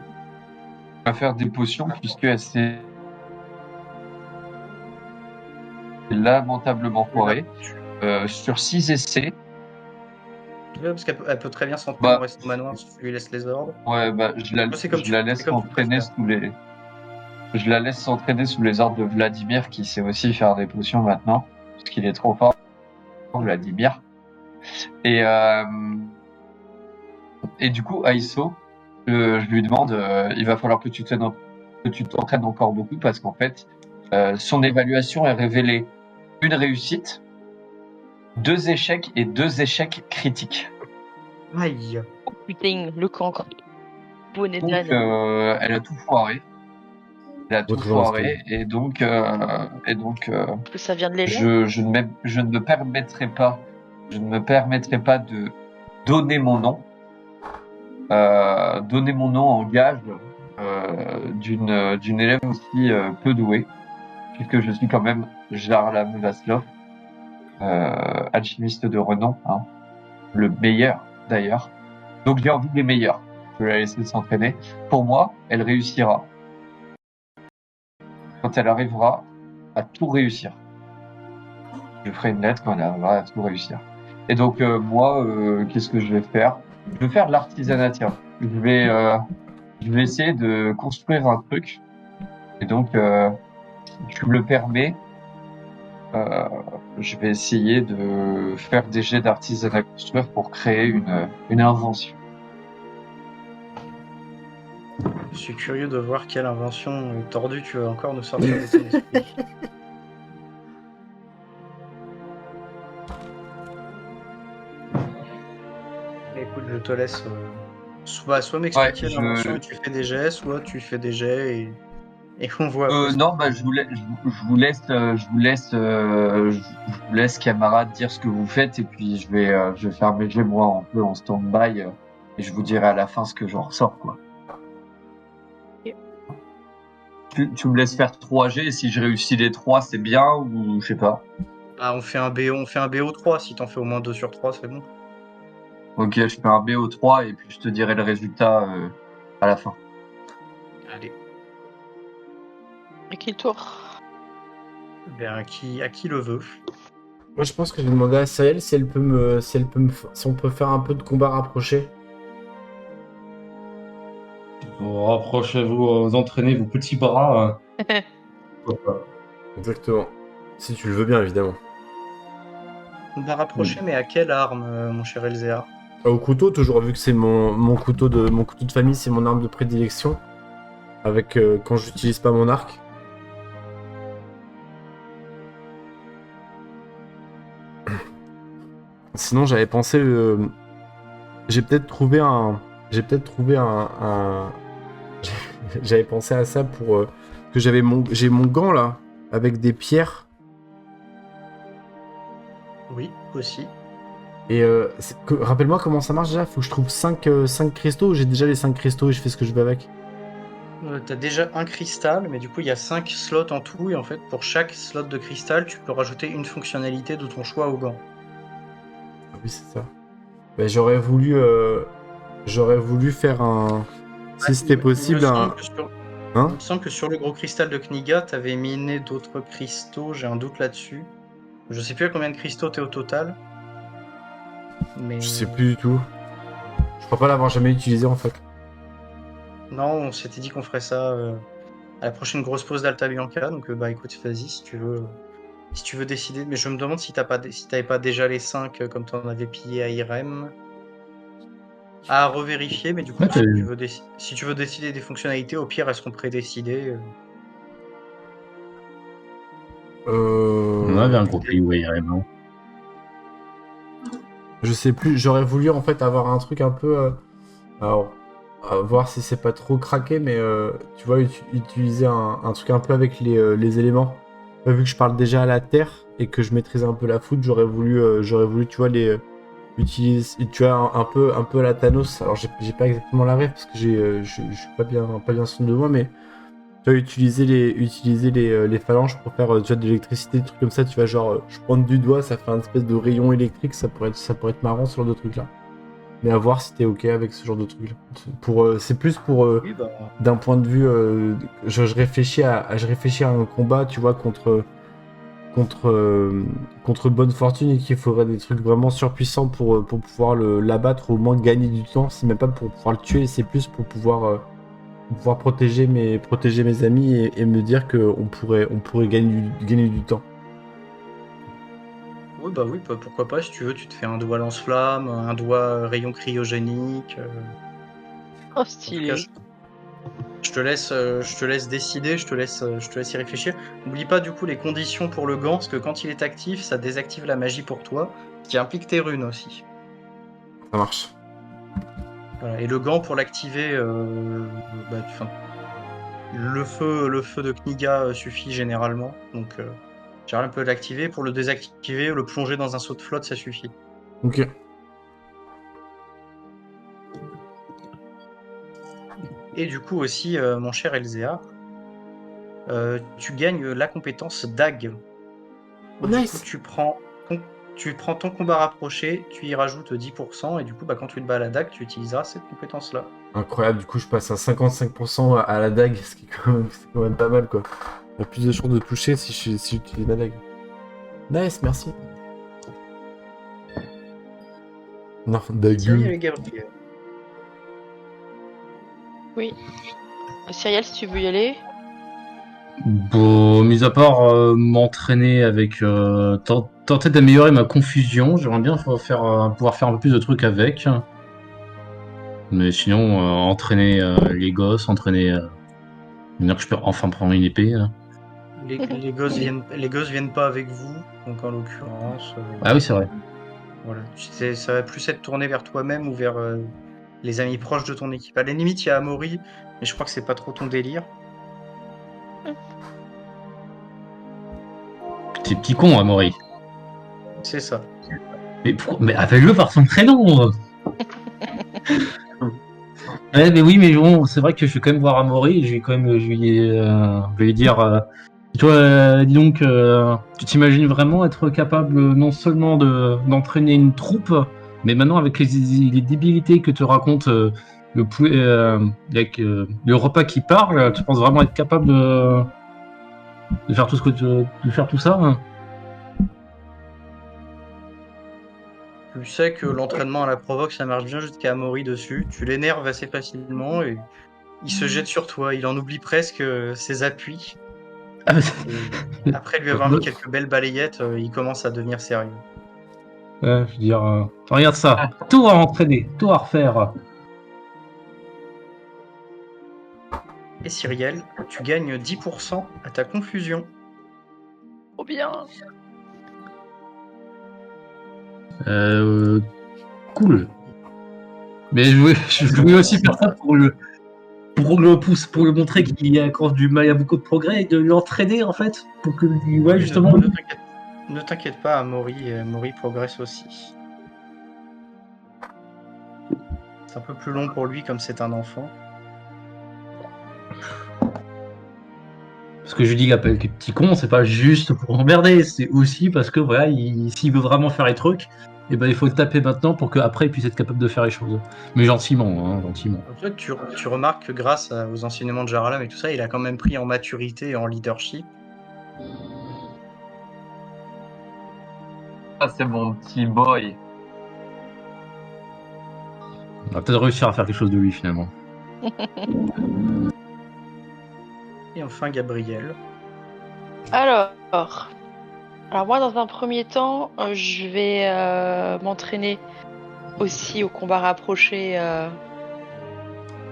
à faire des potions puisqu'elle s'est lamentablement foirée. Sur 6 essais, Ouais, parce elle peut très bien s'entraîner bah en restant au manoir si tu lui laisses les ordres. ouais, bah je la C'est comme je la c'est laisse comme tu s'entraîner préfères. je la laisse s'entraîner sous les ordres de Vladimir qui sait aussi faire des potions maintenant parce qu'il est trop fort, Vladimir. Et du coup, Aiso, je lui demande, il va falloir que tu t'entraînes encore beaucoup parce qu'en fait, son évaluation a révélé une réussite, 2 échecs et 2 échecs critiques. Aïe. Putain, le cancre. Donc, Bonnetan. elle a tout foiré. Elle a tout Autre genre foiré et donc Que ça vient de l'élève. je ne me permettrai pas de donner mon nom. Donner mon nom en gage d'une élève aussi peu douée, puisque je suis quand même Jarlam Vaslov, alchimiste de renom, hein, le meilleur d'ailleurs. Donc j'ai envie des meilleurs. Je vais la laisser s'entraîner. Pour moi, elle réussira quand elle arrivera à tout réussir. Je ferai une lettre quand elle arrivera à tout réussir. Et donc moi, qu'est-ce que je vais faire? Je vais faire de l'artisanat, tiens. Je vais essayer de construire un truc. Et donc, si tu me le permets, je vais essayer de faire des jets d'artisanat construire pour créer une invention. Je suis curieux de voir quelle invention tordue tu vas encore nous sortir de ton esprit. Écoute, je te laisse soit m'expliquer Ouais, l'invention et tu fais des jets, soit tu fais des jets et on voit après. Non, bah je vous laisse camarades dire ce que vous faites et puis je vais faire mes jets moi un peu en stand-by et je vous dirai à la fin ce que j'en ressors quoi. Ok. Tu me laisses faire 3 jets et si je réussis les 3 c'est bien ou je sais pas. Ah, on fait un BO3, si t'en fais au moins 2 sur 3, c'est bon. Ok, je fais un BO3 et puis je te dirai le résultat à la fin. Allez. À qui le tour? Ben, à qui le veut. Moi, je pense que je vais demander à Cyril si si on peut faire un peu de combat rapproché. Rapprochez-vous, vous entraînez vos petits bras. Pourquoi pas. Exactement. Si tu le veux bien, évidemment. On va rapprocher, mais à quelle arme, mon cher Elzéar? Au couteau, toujours, vu que c'est mon couteau de famille, c'est mon arme de prédilection. Avec quand j'utilise pas mon arc. Sinon, j'avais pensé. J'ai peut-être trouvé un. J'avais pensé à ça pour que j'ai mon gant là avec des pierres. Oui, aussi. Et rappelle-moi comment ça marche déjà. Faut que je trouve 5 cristaux. Ou j'ai déjà les 5 cristaux et je fais ce que je veux avec. T'as déjà un cristal, mais du coup il y a 5 slots en tout, et en fait pour chaque slot de cristal, tu peux rajouter une fonctionnalité de ton choix au gant. Ah oui, c'est ça. Ben, j'aurais voulu faire un. Si c'était possible, un. Hein? Il me semble que sur le gros cristal de Kniga, t'avais miné d'autres cristaux, j'ai un doute là-dessus. Je sais plus à combien de cristaux t'es au total. Mais... Je sais plus du tout. Je crois pas l'avoir jamais utilisé en fait. Non, on s'était dit qu'on ferait ça à la prochaine grosse pause d'Alta Bianca, donc bah écoute, vas-y si tu veux décider. Mais je me demande si t'avais pas déjà les 5 comme t'en avais pillé à Irem. À revérifier, mais du coup, Ouais, si tu veux décider des fonctionnalités, au pire, elles seront prédécidées. On avait un gros pays où vraiment. Je sais plus, j'aurais voulu en fait avoir un truc un peu. Alors, à voir si c'est pas trop craqué, mais tu vois, utiliser un truc un peu avec les éléments. Vu que je parle déjà à la terre et que je maîtrise un peu la foudre, j'aurais voulu, tu vois, tu as un peu à la Thanos. Alors j'ai pas exactement la rêve parce que je suis pas bien son de moi, mais tu vas utiliser les phalanges pour faire tu vois, de l'électricité, des trucs comme ça. Tu vas genre je pointe du doigt, ça fait un espèce de rayon électrique. Ça pourrait être marrant ce genre de truc là. Mais à voir si t'es ok avec ce genre de truc là. C'est plus pour Oui, bah, d'un point de vue, je réfléchis à un combat, tu vois, contre bonne fortune et qu'il faudrait des trucs vraiment surpuissants pour pouvoir l'abattre ou au moins gagner du temps. C'est même pas pour pouvoir le tuer, c'est plus pour pouvoir protéger mes amis et me dire qu'on pourrait gagner du temps. oui, bah oui, pourquoi pas, si tu veux, tu te fais un doigt lance-flamme, un doigt rayon cryogénique. Oh, En tout cas, stylé. je te laisse décider, je te laisse y réfléchir. N'oublie pas du coup les conditions pour le gant, parce que quand il est actif, ça désactive la magie pour toi, ce qui implique tes runes aussi. Ça marche. Voilà. Et le gant pour l'activer, le feu de Kniga suffit généralement, donc Jarlam peut l'activer. Pour le désactiver, le plonger dans un seau de flotte, ça suffit. Ok. Et du coup aussi, mon cher Elzéar, tu gagnes la compétence Dag. Oh, Du coup, nice. tu prends ton combat rapproché, tu y rajoutes 10%, et du coup, bah, quand tu te bats à la dague, tu utiliseras cette compétence-là. Incroyable, du coup je passe à 55% à la dague, ce qui est c'est quand même pas mal quoi. Il y a plus de chances de toucher si j'utilise ma dague. Nice, merci. Non, Thierry dague. et Gabriel. Oui. Cyrielle, si tu veux y aller. Bon, mis à part m'entraîner avec tenter d'améliorer ma confusion, j'aimerais bien pouvoir faire un peu plus de trucs avec. Mais sinon, entraîner les gosses, dire que je peux enfin prendre une épée. Là. Les gosses viennent pas avec vous, donc en l'occurrence, Ah oui, c'est vrai. voilà. Ça va plus être tourné vers toi-même ou vers les amis proches de ton équipe. À la limite, il y a Amaury, mais je crois que c'est pas trop ton délire. T'es petit con, Amaury. C'est ça. Mais appelle-le par son prénom. Ouais, mais oui, mais bon, c'est vrai que je vais quand même voir Amaury. Je vais lui dire. Toi, dis donc, tu t'imagines vraiment être capable non seulement d'entraîner une troupe, mais maintenant avec les débilités que te raconte avec le repas qui parle, tu penses vraiment être capable de faire de faire tout ça hein. Tu sais que l'entraînement à la provoque, ça marche bien jusqu'à Amaury dessus. Tu l'énerves assez facilement et il se jette sur toi. Il en oublie presque ses appuis. Ah, Et après lui avoir mis quelques belles balayettes, il commence à devenir sérieux. ouais, je veux dire, regarde ça, tout à entraîner, tout à refaire. Et Cyrielle, tu gagnes 10% à ta confusion. Trop bien. Cool. Mais je voulais aussi faire ça pour le montrer qu'il y a encore du mal, il y a beaucoup de progrès et de l'entraîner en fait pour que ouais Oui, justement. ne t'inquiète pas, Amaury progresse aussi. C'est un peu plus long pour lui comme c'est un enfant. Parce que je dis qu'il appelle petit con, c'est pas juste pour emmerder, c'est aussi parce que voilà, s'il veut vraiment faire les trucs, et ben il faut le taper maintenant pour qu'après il puisse être capable de faire les choses. Mais gentiment, hein, gentiment. En fait, tu remarques que grâce aux enseignements de Jaralam et tout ça, il a quand même pris en maturité et en leadership. Ça, c'est mon petit boy. On va peut-être réussir à faire quelque chose de lui finalement. Et enfin, Gabriel. Alors moi, dans un premier temps, je vais m'entraîner aussi au combat rapproché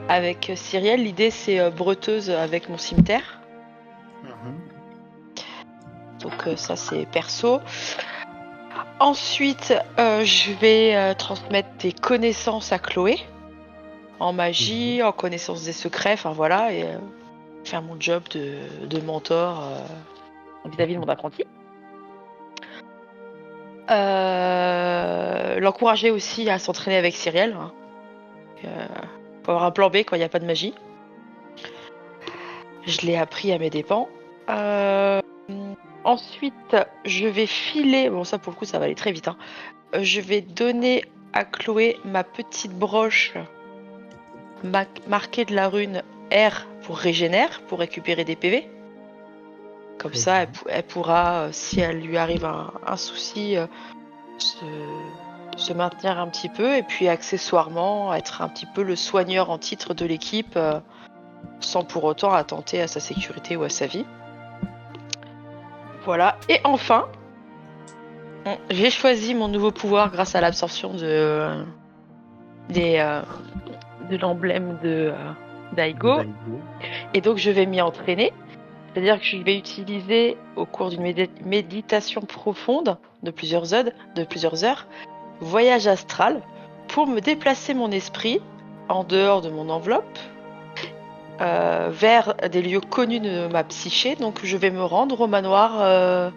avec Cyrielle. L'idée, c'est breteuse avec mon cimetière. Donc ça, c'est perso. Ensuite, je vais transmettre des connaissances à Chloé. En magie, en connaissance des secrets, enfin voilà. Et faire mon job de mentor vis-à-vis de mon apprenti. l'encourager aussi à s'entraîner avec Cyrielle. Hein. Faut avoir un plan B quand il n'y a pas de magie. Je l'ai appris à mes dépens. Ensuite, je vais filer. Bon, ça pour le coup, ça va aller très vite. Hein. Je vais donner à Chloé ma petite broche marquée de la rune R pour régénère, pour récupérer des PV. Comme Très ça, bien. elle pourra, si elle lui arrive un souci, se maintenir un petit peu et puis accessoirement être un petit peu le soigneur en titre de l'équipe sans pour autant attenter à sa sécurité ou à sa vie. Voilà. Et enfin, j'ai choisi mon nouveau pouvoir grâce à l'absorption de l'emblème d'Aigo. Daigo. Et donc je vais m'y entraîner. C'est-à-dire que je vais utiliser au cours d'une méditation profonde de plusieurs heures, voyage astral, pour me déplacer mon esprit en dehors de mon enveloppe vers des lieux connus de ma psyché. Donc je vais me rendre au manoir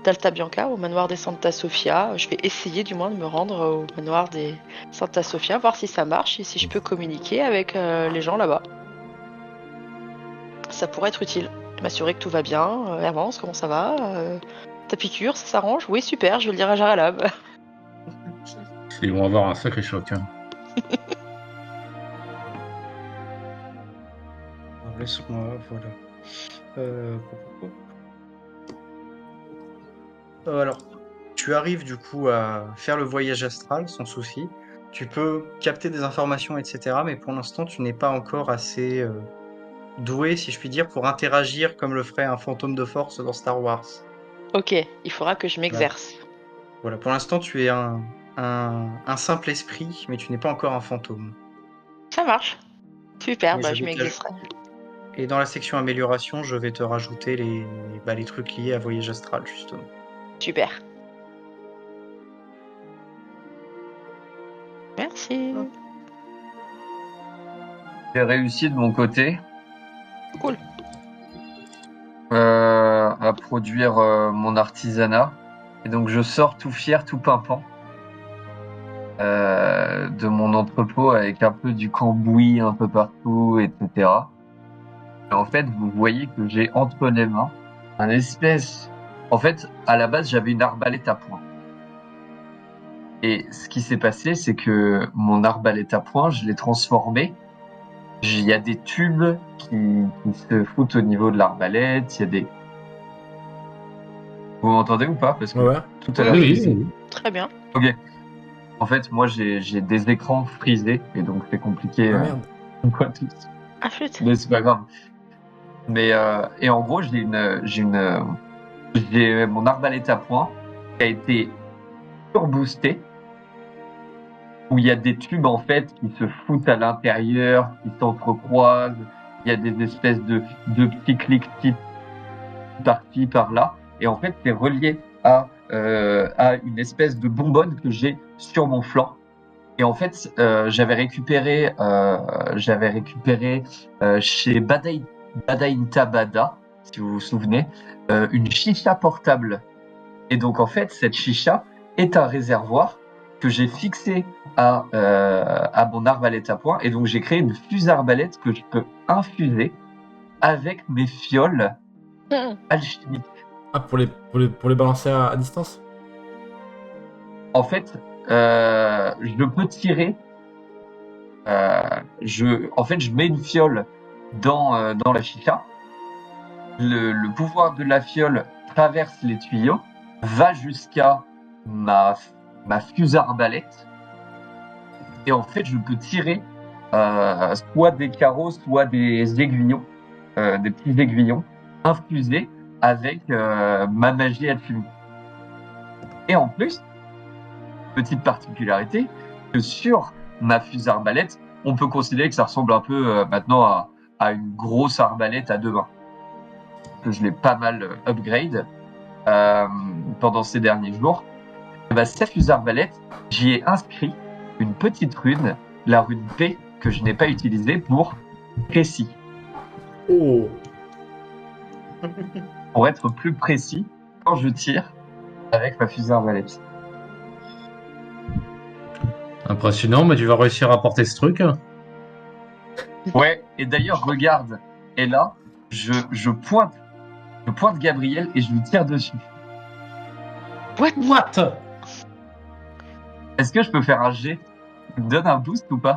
d'Alta Bianca, au manoir des Santa Sofia. Je vais essayer du moins de me rendre au manoir des Santa Sofia, voir si ça marche et si je peux communiquer avec les gens là-bas. Ça pourrait être utile. M'assurer que tout va bien. Avance, comment ça va ta piqûre, ça s'arrange? Oui, super, je vais le dire à Jaralab. Ils vont avoir un sacré choc. Hein. Alors, laisse-moi, voilà. Alors, tu arrives du coup à faire le voyage astral sans souci. Tu peux capter des informations, etc. Mais pour l'instant, tu n'es pas encore assez doué, si je puis dire, pour interagir comme le ferait un fantôme de force dans Star Wars. Ok, il faudra que je m'exerce. Voilà, pour l'instant, tu es un simple esprit, mais tu n'es pas encore un fantôme. Ça marche. Super, Mais bah je je vais te m'exercerai. Et dans la section amélioration, je vais te rajouter les trucs liés à voyage astral, justement. Super. Merci. J'ai réussi de mon côté. Cool. À produire mon artisanat. Et donc je sors tout fier, tout pimpant de mon entrepôt avec un peu du cambouis un peu partout, etc. Et en fait, vous voyez que j'ai entre les mains un espèce... En fait, à la base, j'avais une arbalète à poing. Et ce qui s'est passé, c'est que mon arbalète à poing, je l'ai transformée. Il y a des tubes qui se foutent au niveau de l'arbalète. Il y a des... Vous m'entendez ou pas? Parce que Ouais. tout à l'heure, Oui. Très bien. Ok. En fait, moi, j'ai des écrans frisés et donc c'est compliqué. Ah merde. On voit tous. Ah flûte. Mais c'est pas grave. Mais et en gros, j'ai mon arbalète à poing qui a été surboostée, où il y a des tubes en fait qui se foutent à l'intérieur, qui s'entrecroisent. Il y a des espèces de petits cliquetis par-ci par-là, et en fait, c'est relié à une espèce de bonbonne que j'ai sur mon flanc. Et en fait, j'avais récupéré chez Badainta Bada, si vous vous souvenez, une chicha portable. Et donc en fait, cette chicha est un réservoir que j'ai fixé à mon arbalète à poing. Et donc j'ai créé une fuse arbalète que je peux infuser avec mes fioles alchimiques. Ah, pour les balancer à distance? En fait, je peux tirer. Je mets une fiole dans la chicha. Le pouvoir de la fiole traverse les tuyaux, va jusqu'à ma fuse arbalète. Et en fait, je peux tirer soit des carreaux, soit des aiguillons, des petits aiguillons infusés avec ma magie alchimique. Et en plus, petite particularité, que sur ma fuse arbalète, on peut considérer que ça ressemble un peu maintenant à une grosse arbalète à deux mains. Que je l'ai pas mal upgrade pendant ces derniers jours. Et bah, cette fuse arbalète, j'y ai inscrit une petite rune, la rune P, que je n'ai pas utilisée pour précis. Oh. Pour être plus précis, quand je tire, avec ma fusée arbalète. Impressionnant, mais tu vas réussir à porter ce truc. Ouais, et d'ailleurs, regarde. Et là, je pointe Gabriel et je lui tire dessus. What? Est-ce que je peux faire un jet? Tu me donnes un boost ou pas?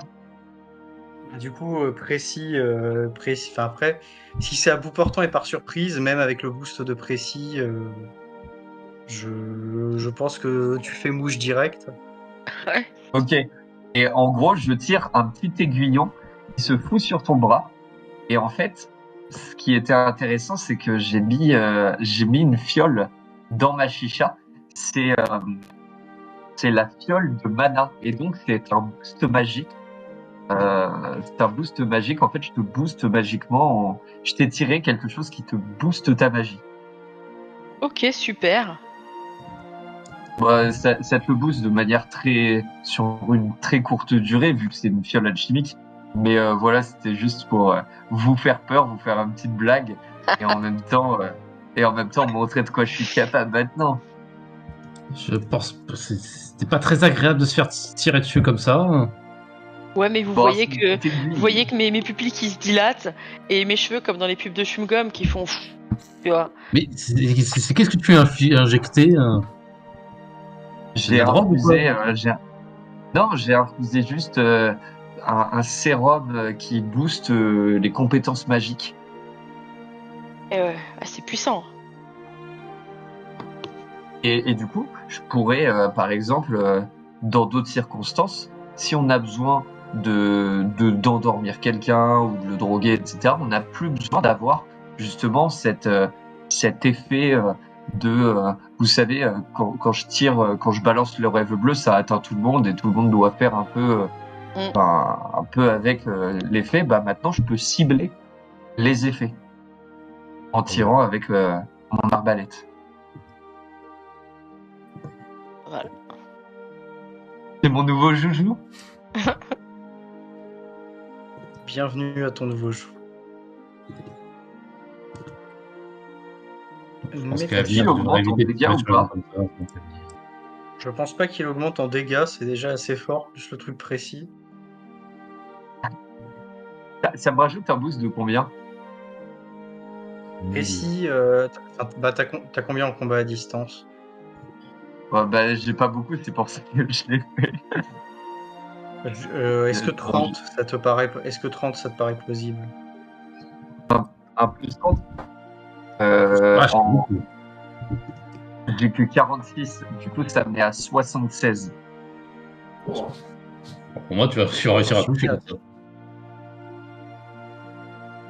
Du coup, précis, enfin après, si c'est à bout portant et par surprise, même avec le boost de précis, je pense que tu fais mouche direct. Ouais. Ok. Et en gros, je tire un petit aiguillon qui se fout sur ton bras. Et en fait, ce qui était intéressant, c'est que j'ai mis une fiole dans ma chicha. C'est la fiole de mana. Et donc, c'est un boost magique. C'est un boost magique. En fait, je te booste magiquement. Je t'ai tiré quelque chose qui te booste ta magie. Ok, super. Bah, ça te le booste de manière sur une très courte durée, vu que c'est une fiole alchimique. Mais voilà, c'était juste pour vous faire peur, vous faire une petite blague, et en même temps, montrer de quoi je suis capable maintenant. Je pense que c'était pas très agréable de se faire tirer dessus comme ça. Ouais, mais vous Bon, voyez c'est une que petite aiguille. vous voyez que mes pupilles qui se dilatent et mes cheveux comme dans les pubs de chewing-gum qui font tu vois. Mais qu'est-ce que tu as injecté J'ai la drogue ou quoi infusé, non, j'ai infusé juste un sérum qui booste les compétences magiques. Et ouais, c'est puissant. Et du coup, je pourrais, par exemple, dans d'autres circonstances, si on a besoin d'endormir quelqu'un ou de le droguer, etc., on n'a plus besoin d'avoir justement cet effet vous savez, quand je tire, quand je balance le rêve bleu, ça atteint tout le monde et tout le monde doit faire un peu avec l'effet. Bah maintenant, je peux cibler les effets en tirant avec mon arbalète. Voilà. C'est mon nouveau joujou. Bienvenue à ton nouveau jeu. Parce Mais qu'à Il venir, augmente en dégâts ou pas? je pense pas qu'il augmente en dégâts, c'est déjà assez fort, plus le truc précis. Ça me rajoute un boost de combien? Précis, t'as combien en combat à distance? Bah, j'ai pas beaucoup, c'est pour ça que je l'ai fait. Est-ce que 30, ça te paraît plausible? Un plus 30. J'ai que 46, du coup ça me met à 76. Pour moi, tu vas réussir à toucher comme ça.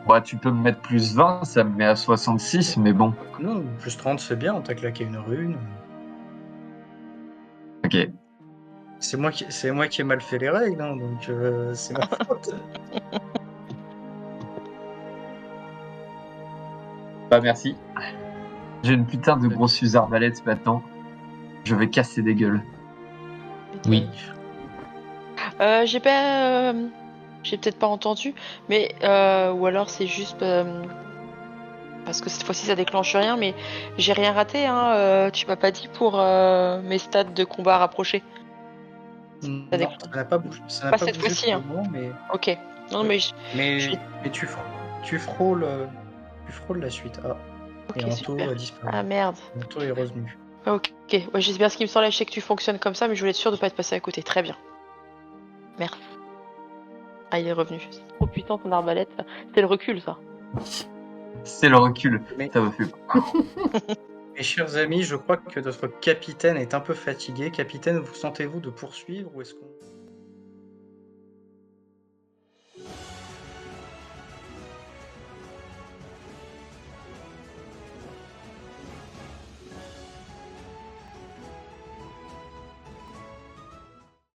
Bah, tu peux me mettre plus 20, ça me met à 66, mais bon. Non, plus 30 c'est bien, on t'a claqué une rune. Ok. C'est moi qui ai mal fait les règles, hein, donc c'est ma faute. Bah, merci. J'ai une putain de grosse fusée arbalète maintenant. Je vais casser des gueules. Oui. J'ai pas, j'ai peut-être pas entendu, mais ou alors c'est juste parce que cette fois-ci ça déclenche rien, mais j'ai rien raté. Hein, tu m'as pas dit pour mes stats de combat rapprochés. Non, déconne. ça n'a pas bougé. Ça n'a Pas pas cette bougé fois-ci, pour le moment, mais Ok. Non mais mais tu frôles la suite. Ah, et ok, Anto super. a disparu. Ah merde. Anto est revenu. Ok. Ouais, j'espère ce qui me semblait. Je sais que tu fonctionnes comme ça, mais je voulais être sûr de pas être passé à côté. Très bien. Merde. Ah, il est revenu. C'est trop puissant ton arbalète. C'est le recul, ça. C'est le recul. Mais- Ça me fait. Mes chers amis, je crois que notre capitaine est un peu fatigué. Capitaine, vous sentez-vous de poursuivre ou est-ce qu'on...